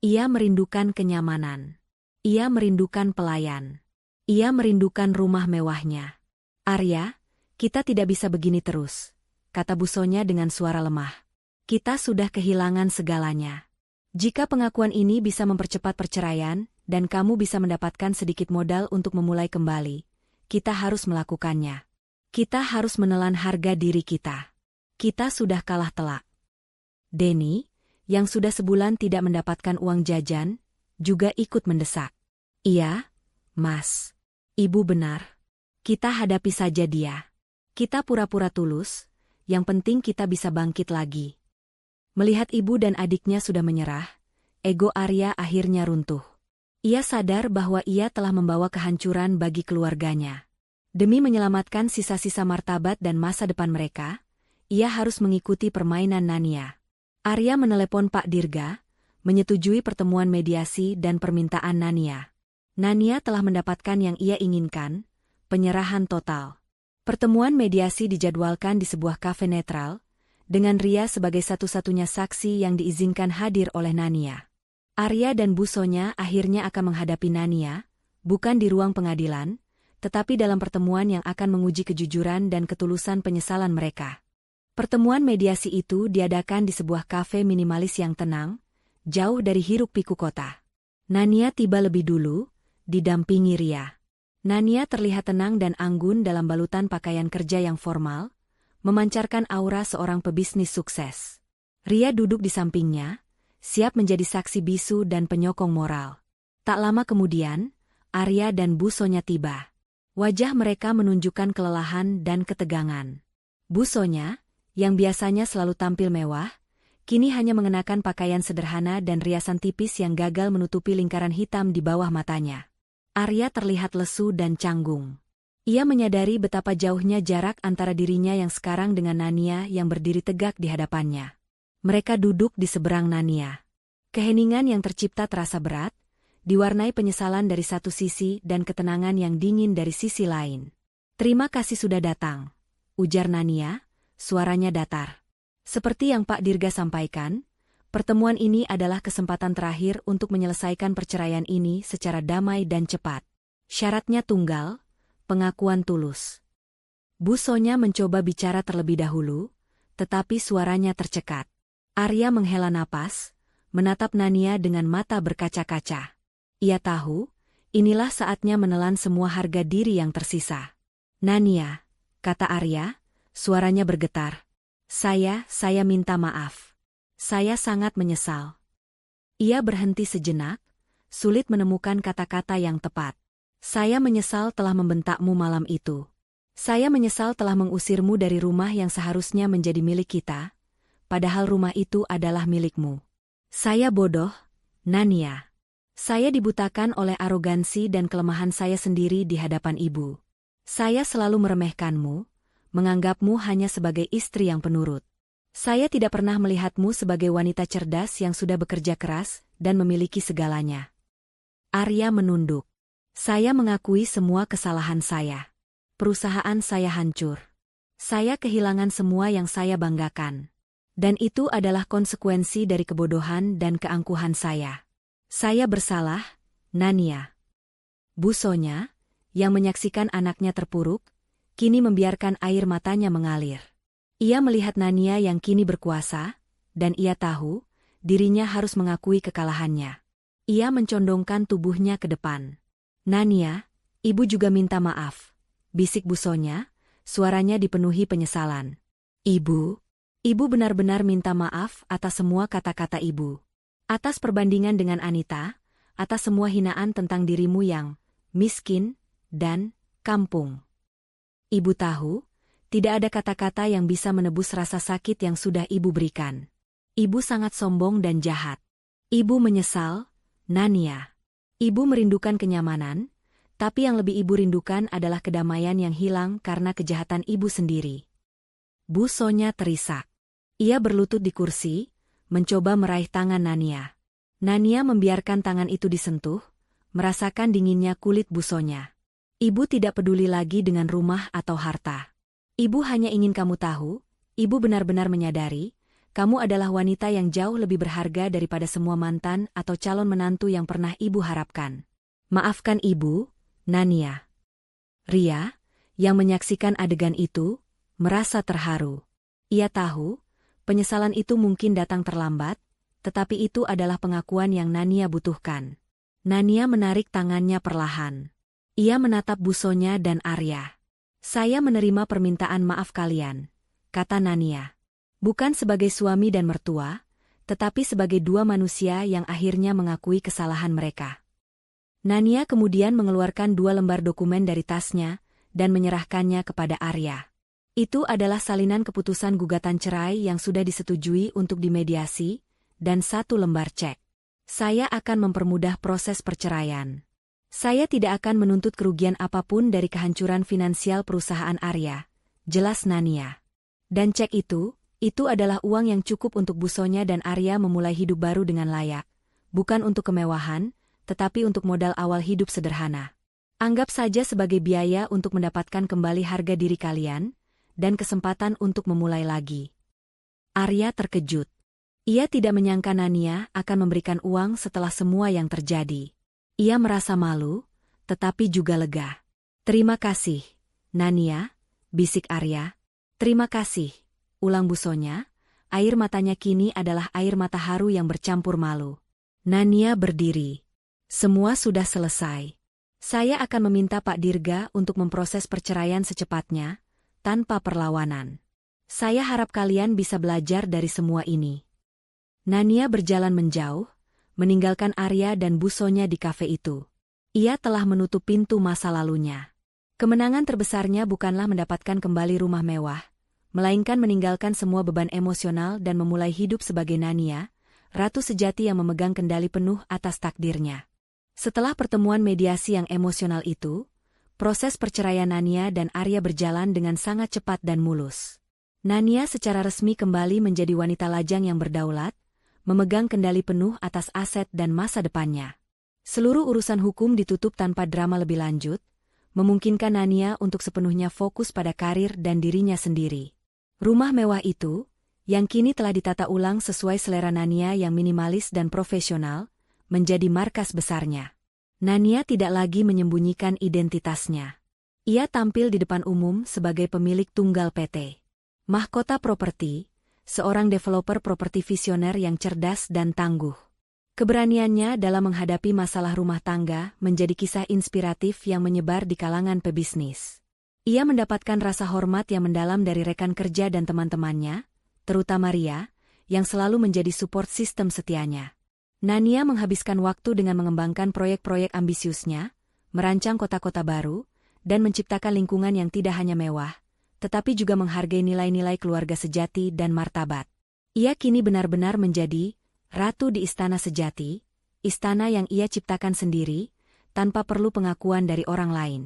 Speaker 1: Ia merindukan kenyamanan. Ia merindukan pelayan. Ia merindukan rumah mewahnya. Arya, kita tidak bisa begini terus, kata Busonya dengan suara lemah. Kita sudah kehilangan segalanya. Jika pengakuan ini bisa mempercepat perceraian, dan kamu bisa mendapatkan sedikit modal untuk memulai kembali, kita harus melakukannya. Kita harus menelan harga diri kita. Kita sudah kalah telak. Denny, yang sudah sebulan tidak mendapatkan uang jajan, juga ikut mendesak. Iya, Mas. Ibu benar. Kita hadapi saja dia. Kita pura-pura tulus, yang penting kita bisa bangkit lagi. Melihat ibu dan adiknya sudah menyerah, ego Arya akhirnya runtuh. Ia sadar bahwa ia telah membawa kehancuran bagi keluarganya. Demi menyelamatkan sisa-sisa martabat dan masa depan mereka, ia harus mengikuti permainan Nania. Arya menelepon Pak Dirga, menyetujui pertemuan mediasi dan permintaan Nania. Nania telah mendapatkan yang ia inginkan, penyerahan total. Pertemuan mediasi dijadwalkan di sebuah kafe netral, dengan Ria sebagai satu-satunya saksi yang diizinkan hadir oleh Nania. Arya dan Busonya akhirnya akan menghadapi Nania, bukan di ruang pengadilan, tetapi dalam pertemuan yang akan menguji kejujuran dan ketulusan penyesalan mereka. Pertemuan mediasi itu diadakan di sebuah kafe minimalis yang tenang, jauh dari hiruk-pikuk kota. Nania tiba lebih dulu, didampingi Ria. Nania terlihat tenang dan anggun dalam balutan pakaian kerja yang formal, memancarkan aura seorang pebisnis sukses. Ria duduk di sampingnya, siap menjadi saksi bisu dan penyokong moral. Tak lama kemudian, Arya dan Busonya tiba. Wajah mereka menunjukkan kelelahan dan ketegangan. Busonya, yang biasanya selalu tampil mewah, kini hanya mengenakan pakaian sederhana dan riasan tipis yang gagal menutupi lingkaran hitam di bawah matanya. Arya terlihat lesu dan canggung. Ia menyadari betapa jauhnya jarak antara dirinya yang sekarang dengan Nania yang berdiri tegak di hadapannya. Mereka duduk di seberang Nania. Keheningan yang tercipta terasa berat, diwarnai penyesalan dari satu sisi dan ketenangan yang dingin dari sisi lain. Terima kasih sudah datang, ujar Nania, suaranya datar. Seperti yang Pak Dirga sampaikan, pertemuan ini adalah kesempatan terakhir untuk menyelesaikan perceraian ini secara damai dan cepat. Syaratnya tunggal, pengakuan tulus. Busonya mencoba bicara terlebih dahulu, tetapi suaranya tercekat. Arya menghela napas, menatap Nania dengan mata berkaca-kaca. Ia tahu, inilah saatnya menelan semua harga diri yang tersisa. Nania, kata Arya, suaranya bergetar. Saya minta maaf. Saya sangat menyesal. Ia berhenti sejenak, sulit menemukan kata-kata yang tepat. Saya menyesal telah membentakmu malam itu. Saya menyesal telah mengusirmu dari rumah yang seharusnya menjadi milik kita, padahal rumah itu adalah milikmu. Saya bodoh, Nania. Saya dibutakan oleh arogansi dan kelemahan saya sendiri di hadapan ibu. Saya selalu meremehkanmu, menganggapmu hanya sebagai istri yang penurut. Saya tidak pernah melihatmu sebagai wanita cerdas yang sudah bekerja keras dan memiliki segalanya. Arya menunduk. Saya mengakui semua kesalahan saya. Perusahaan saya hancur. Saya kehilangan semua yang saya banggakan. Dan itu adalah konsekuensi dari kebodohan dan keangkuhan saya. Saya bersalah, Nania. Busonya, yang menyaksikan anaknya terpuruk, kini membiarkan air matanya mengalir. Ia melihat Nania yang kini berkuasa, dan ia tahu, dirinya harus mengakui kekalahannya. Ia mencondongkan tubuhnya ke depan. Nania, ibu juga minta maaf, bisik Busonya, suaranya dipenuhi penyesalan. Ibu benar-benar minta maaf atas semua kata-kata ibu. Atas perbandingan dengan Anita, atas semua hinaan tentang dirimu yang miskin dan kampung. Ibu tahu, tidak ada kata-kata yang bisa menebus rasa sakit yang sudah ibu berikan. Ibu sangat sombong dan jahat. Ibu menyesal, Nania. Ibu merindukan kenyamanan, tapi yang lebih ibu rindukan adalah kedamaian yang hilang karena kejahatan ibu sendiri. Busonya terisak. Ia berlutut di kursi, mencoba meraih tangan Nania. Nania membiarkan tangan itu disentuh, merasakan dinginnya kulit Busonya. Ibu tidak peduli lagi dengan rumah atau harta. Ibu hanya ingin kamu tahu, ibu benar-benar menyadari, kamu adalah wanita yang jauh lebih berharga daripada semua mantan atau calon menantu yang pernah ibu harapkan. Maafkan ibu, Nania. Ria, yang menyaksikan adegan itu, merasa terharu. Ia tahu, penyesalan itu mungkin datang terlambat, tetapi itu adalah pengakuan yang Nania butuhkan. Nania menarik tangannya perlahan. Ia menatap Busonya dan Arya. Saya menerima permintaan maaf kalian, kata Nania. Bukan sebagai suami dan mertua, tetapi sebagai dua manusia yang akhirnya mengakui kesalahan mereka. Nania kemudian mengeluarkan 2 lembar dokumen dari tasnya dan menyerahkannya kepada Arya. Itu adalah salinan keputusan gugatan cerai yang sudah disetujui untuk dimediasi, dan 1 lembar cek. Saya akan mempermudah proses perceraian. Saya tidak akan menuntut kerugian apapun dari kehancuran finansial perusahaan Arya, jelas Nania. Dan cek itu adalah uang yang cukup untuk Busonya dan Arya memulai hidup baru dengan layak, bukan untuk kemewahan, tetapi untuk modal awal hidup sederhana. Anggap saja sebagai biaya untuk mendapatkan kembali harga diri kalian, dan kesempatan untuk memulai lagi. Arya terkejut. Ia tidak menyangka Nania akan memberikan uang setelah semua yang terjadi. Ia merasa malu, tetapi juga lega. Terima kasih, Nania, bisik Arya. Terima kasih, ulang Busonya. Air matanya kini adalah air mata haru yang bercampur malu. Nania berdiri. Semua sudah selesai. Saya akan meminta Pak Dirga untuk memproses perceraian secepatnya, tanpa perlawanan. Saya harap kalian bisa belajar dari semua ini. Nania berjalan menjauh, meninggalkan Arya dan Busonya di kafe itu. Ia telah menutup pintu masa lalunya. Kemenangan terbesarnya bukanlah mendapatkan kembali rumah mewah, melainkan meninggalkan semua beban emosional dan memulai hidup sebagai Nania, ratu sejati yang memegang kendali penuh atas takdirnya. Setelah pertemuan mediasi yang emosional itu, proses perceraian Nania dan Arya berjalan dengan sangat cepat dan mulus. Nania secara resmi kembali menjadi wanita lajang yang berdaulat, memegang kendali penuh atas aset dan masa depannya. Seluruh urusan hukum ditutup tanpa drama lebih lanjut, memungkinkan Nania untuk sepenuhnya fokus pada karir dan dirinya sendiri. Rumah mewah itu, yang kini telah ditata ulang sesuai selera Nania yang minimalis dan profesional, menjadi markas besarnya. Nania tidak lagi menyembunyikan identitasnya. Ia tampil di depan umum sebagai pemilik tunggal PT Mahkota Properti, seorang developer properti visioner yang cerdas dan tangguh. Keberaniannya dalam menghadapi masalah rumah tangga menjadi kisah inspiratif yang menyebar di kalangan pebisnis. Ia mendapatkan rasa hormat yang mendalam dari rekan kerja dan teman-temannya, terutama Ria, yang selalu menjadi support sistem setianya. Nania menghabiskan waktu dengan mengembangkan proyek-proyek ambisiusnya, merancang kota-kota baru, dan menciptakan lingkungan yang tidak hanya mewah, tetapi juga menghargai nilai-nilai keluarga sejati dan martabat. Ia kini benar-benar menjadi ratu di istana sejati, istana yang ia ciptakan sendiri, tanpa perlu pengakuan dari orang lain.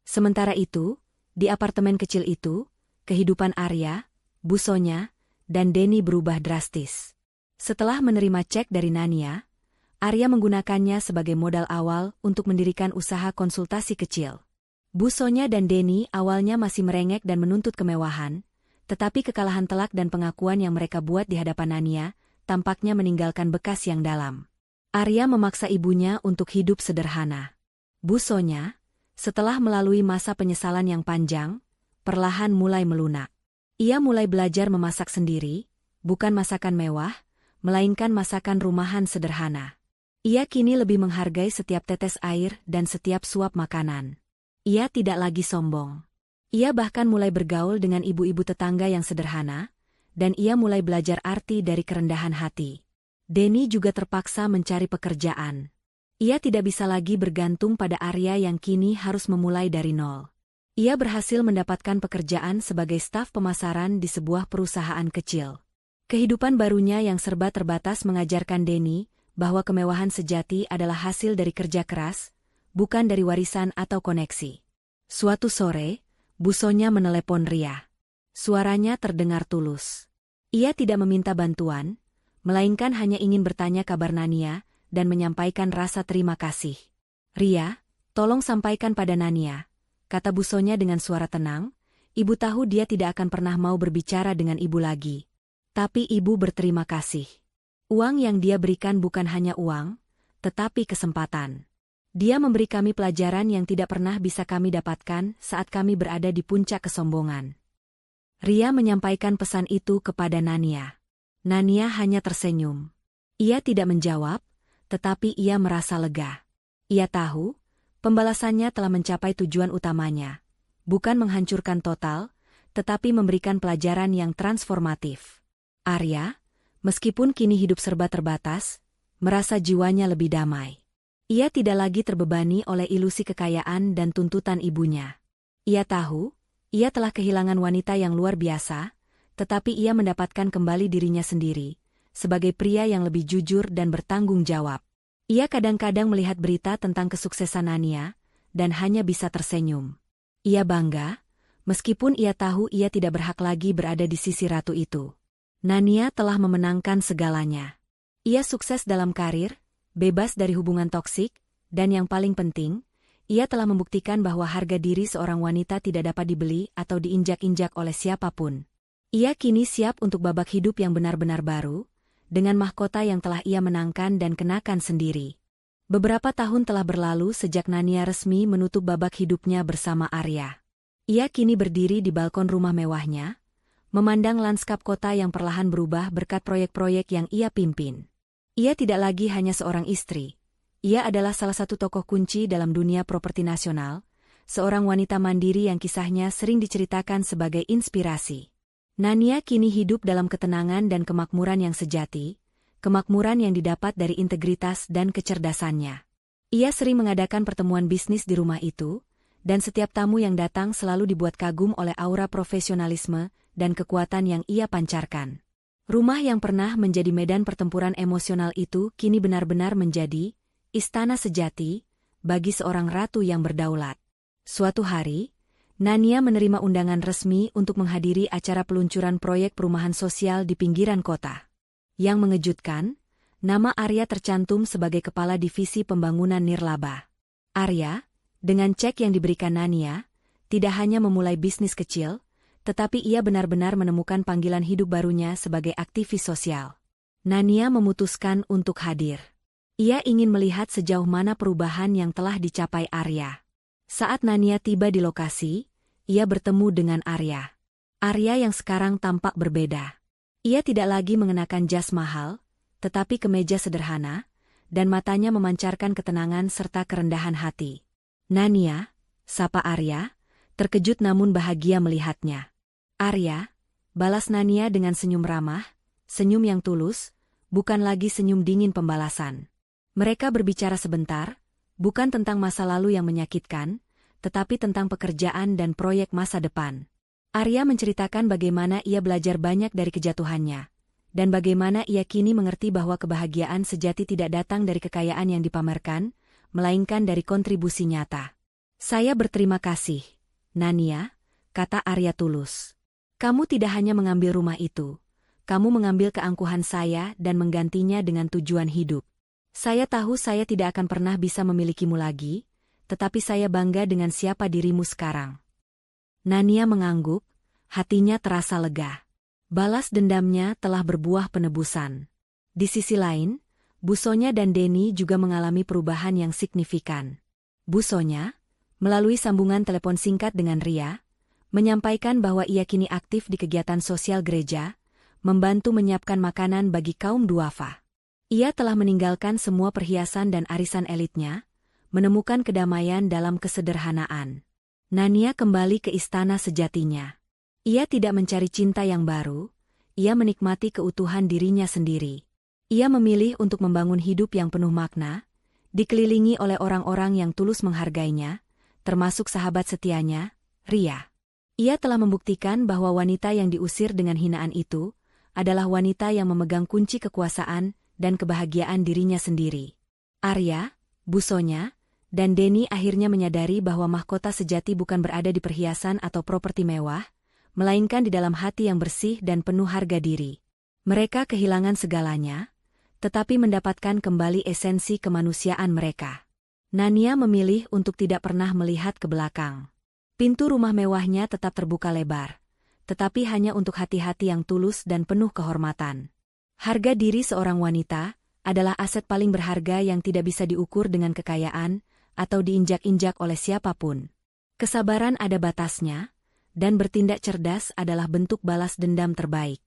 Speaker 1: Sementara itu, di apartemen kecil itu, kehidupan Arya, Busonya, dan Denny berubah drastis. Setelah menerima cek dari Nania, Arya menggunakannya sebagai modal awal untuk mendirikan usaha konsultasi kecil. Bu Sonya dan Denny awalnya masih merengek dan menuntut kemewahan, tetapi kekalahan telak dan pengakuan yang mereka buat di hadapan Nania tampaknya meninggalkan bekas yang dalam. Arya memaksa ibunya untuk hidup sederhana. Bu Sonya, setelah melalui masa penyesalan yang panjang, perlahan mulai melunak. Ia mulai belajar memasak sendiri, bukan masakan mewah, melainkan masakan rumahan sederhana. Ia kini lebih menghargai setiap tetes air dan setiap suap makanan. Ia tidak lagi sombong. Ia bahkan mulai bergaul dengan ibu-ibu tetangga yang sederhana, dan ia mulai belajar arti dari kerendahan hati. Denny juga terpaksa mencari pekerjaan. Ia tidak bisa lagi bergantung pada Arya yang kini harus memulai dari nol. Ia berhasil mendapatkan pekerjaan sebagai staf pemasaran di sebuah perusahaan kecil. Kehidupan barunya yang serba terbatas mengajarkan Denny bahwa kemewahan sejati adalah hasil dari kerja keras, bukan dari warisan atau koneksi. Suatu sore, Bu Sonya menelepon Ria. Suaranya terdengar tulus. Ia tidak meminta bantuan, melainkan hanya ingin bertanya kabar Nania dan menyampaikan rasa terima kasih. "Ria, tolong sampaikan pada Nania," kata Bu Sonya dengan suara tenang. Ibu tahu dia tidak akan pernah mau berbicara dengan ibu lagi. Tapi ibu berterima kasih. Uang yang dia berikan bukan hanya uang, tetapi kesempatan. Dia memberi kami pelajaran yang tidak pernah bisa kami dapatkan saat kami berada di puncak kesombongan. Ria menyampaikan pesan itu kepada Nania. Nania hanya tersenyum. Ia tidak menjawab, tetapi ia merasa lega. Ia tahu, pembalasannya telah mencapai tujuan utamanya. Bukan menghancurkan total, tetapi memberikan pelajaran yang transformatif. Arya, meskipun kini hidup serba terbatas, merasa jiwanya lebih damai. Ia tidak lagi terbebani oleh ilusi kekayaan dan tuntutan ibunya. Ia tahu, ia telah kehilangan wanita yang luar biasa, tetapi ia mendapatkan kembali dirinya sendiri, sebagai pria yang lebih jujur dan bertanggung jawab. Ia kadang-kadang melihat berita tentang kesuksesan Nania, dan hanya bisa tersenyum. Ia bangga, meskipun ia tahu ia tidak berhak lagi berada di sisi ratu itu. Nania telah memenangkan segalanya. Ia sukses dalam karir, bebas dari hubungan toksik, dan yang paling penting, ia telah membuktikan bahwa harga diri seorang wanita tidak dapat dibeli atau diinjak-injak oleh siapapun. Ia kini siap untuk babak hidup yang benar-benar baru, dengan mahkota yang telah ia menangkan dan kenakan sendiri. Beberapa tahun telah berlalu sejak Nania resmi menutup babak hidupnya bersama Arya. Ia kini berdiri di balkon rumah mewahnya, memandang lanskap kota yang perlahan berubah berkat proyek-proyek yang ia pimpin. Ia tidak lagi hanya seorang istri. Ia adalah salah satu tokoh kunci dalam dunia properti nasional, seorang wanita mandiri yang kisahnya sering diceritakan sebagai inspirasi. Nania kini hidup dalam ketenangan dan kemakmuran yang sejati, kemakmuran yang didapat dari integritas dan kecerdasannya. Ia sering mengadakan pertemuan bisnis di rumah itu, dan setiap tamu yang datang selalu dibuat kagum oleh aura profesionalisme dan kekuatan yang ia pancarkan. Rumah yang pernah menjadi medan pertempuran emosional itu kini benar-benar menjadi istana sejati bagi seorang ratu yang berdaulat. Suatu hari, Nania menerima undangan resmi untuk menghadiri acara peluncuran proyek perumahan sosial di pinggiran kota. Yang mengejutkan, nama Arya tercantum sebagai kepala divisi pembangunan nirlaba. Arya, dengan cek yang diberikan Nania, tidak hanya memulai bisnis kecil, tetapi ia benar-benar menemukan panggilan hidup barunya sebagai aktivis sosial. Nania memutuskan untuk hadir. Ia ingin melihat sejauh mana perubahan yang telah dicapai Arya. Saat Nania tiba di lokasi, ia bertemu dengan Arya. Arya yang sekarang tampak berbeda. Ia tidak lagi mengenakan jas mahal, tetapi kemeja sederhana, dan matanya memancarkan ketenangan serta kerendahan hati. "Nania," sapa Arya, terkejut namun bahagia melihatnya. "Arya," balas Nania dengan senyum ramah, senyum yang tulus, bukan lagi senyum dingin pembalasan. Mereka berbicara sebentar, bukan tentang masa lalu yang menyakitkan, tetapi tentang pekerjaan dan proyek masa depan. Arya menceritakan bagaimana ia belajar banyak dari kejatuhannya, dan bagaimana ia kini mengerti bahwa kebahagiaan sejati tidak datang dari kekayaan yang dipamerkan, melainkan dari kontribusi nyata. "Saya berterima kasih, Nania," kata Arya tulus. "Kamu tidak hanya mengambil rumah itu, kamu mengambil keangkuhan saya dan menggantinya dengan tujuan hidup. Saya tahu saya tidak akan pernah bisa memilikimu lagi, tetapi saya bangga dengan siapa dirimu sekarang. Nania mengangguk, hatinya terasa lega. Balas dendamnya telah berbuah penebusan. Di sisi lain, Bu Sonya dan Denny juga mengalami perubahan yang signifikan. Bu Sonya, melalui sambungan telepon singkat dengan Ria, menyampaikan bahwa ia kini aktif di kegiatan sosial gereja, membantu menyiapkan makanan bagi kaum duafa. Ia telah meninggalkan semua perhiasan dan arisan elitnya, menemukan kedamaian dalam kesederhanaan. Nania kembali ke istana sejatinya. Ia tidak mencari cinta yang baru, ia menikmati keutuhan dirinya sendiri. Ia memilih untuk membangun hidup yang penuh makna, dikelilingi oleh orang-orang yang tulus menghargainya, termasuk sahabat setianya, Ria. Ia telah membuktikan bahwa wanita yang diusir dengan hinaan itu adalah wanita yang memegang kunci kekuasaan dan kebahagiaan dirinya sendiri. Arya, Bu Sonya, dan Denny akhirnya menyadari bahwa mahkota sejati bukan berada di perhiasan atau properti mewah, melainkan di dalam hati yang bersih dan penuh harga diri. Mereka kehilangan segalanya, tetapi mendapatkan kembali esensi kemanusiaan mereka. Nania memilih untuk tidak pernah melihat ke belakang. Pintu rumah mewahnya tetap terbuka lebar, tetapi hanya untuk hati-hati yang tulus dan penuh kehormatan. Harga diri seorang wanita adalah aset paling berharga yang tidak bisa diukur dengan kekayaan atau diinjak-injak oleh siapapun. Kesabaran ada batasnya, dan bertindak cerdas adalah bentuk balas dendam terbaik.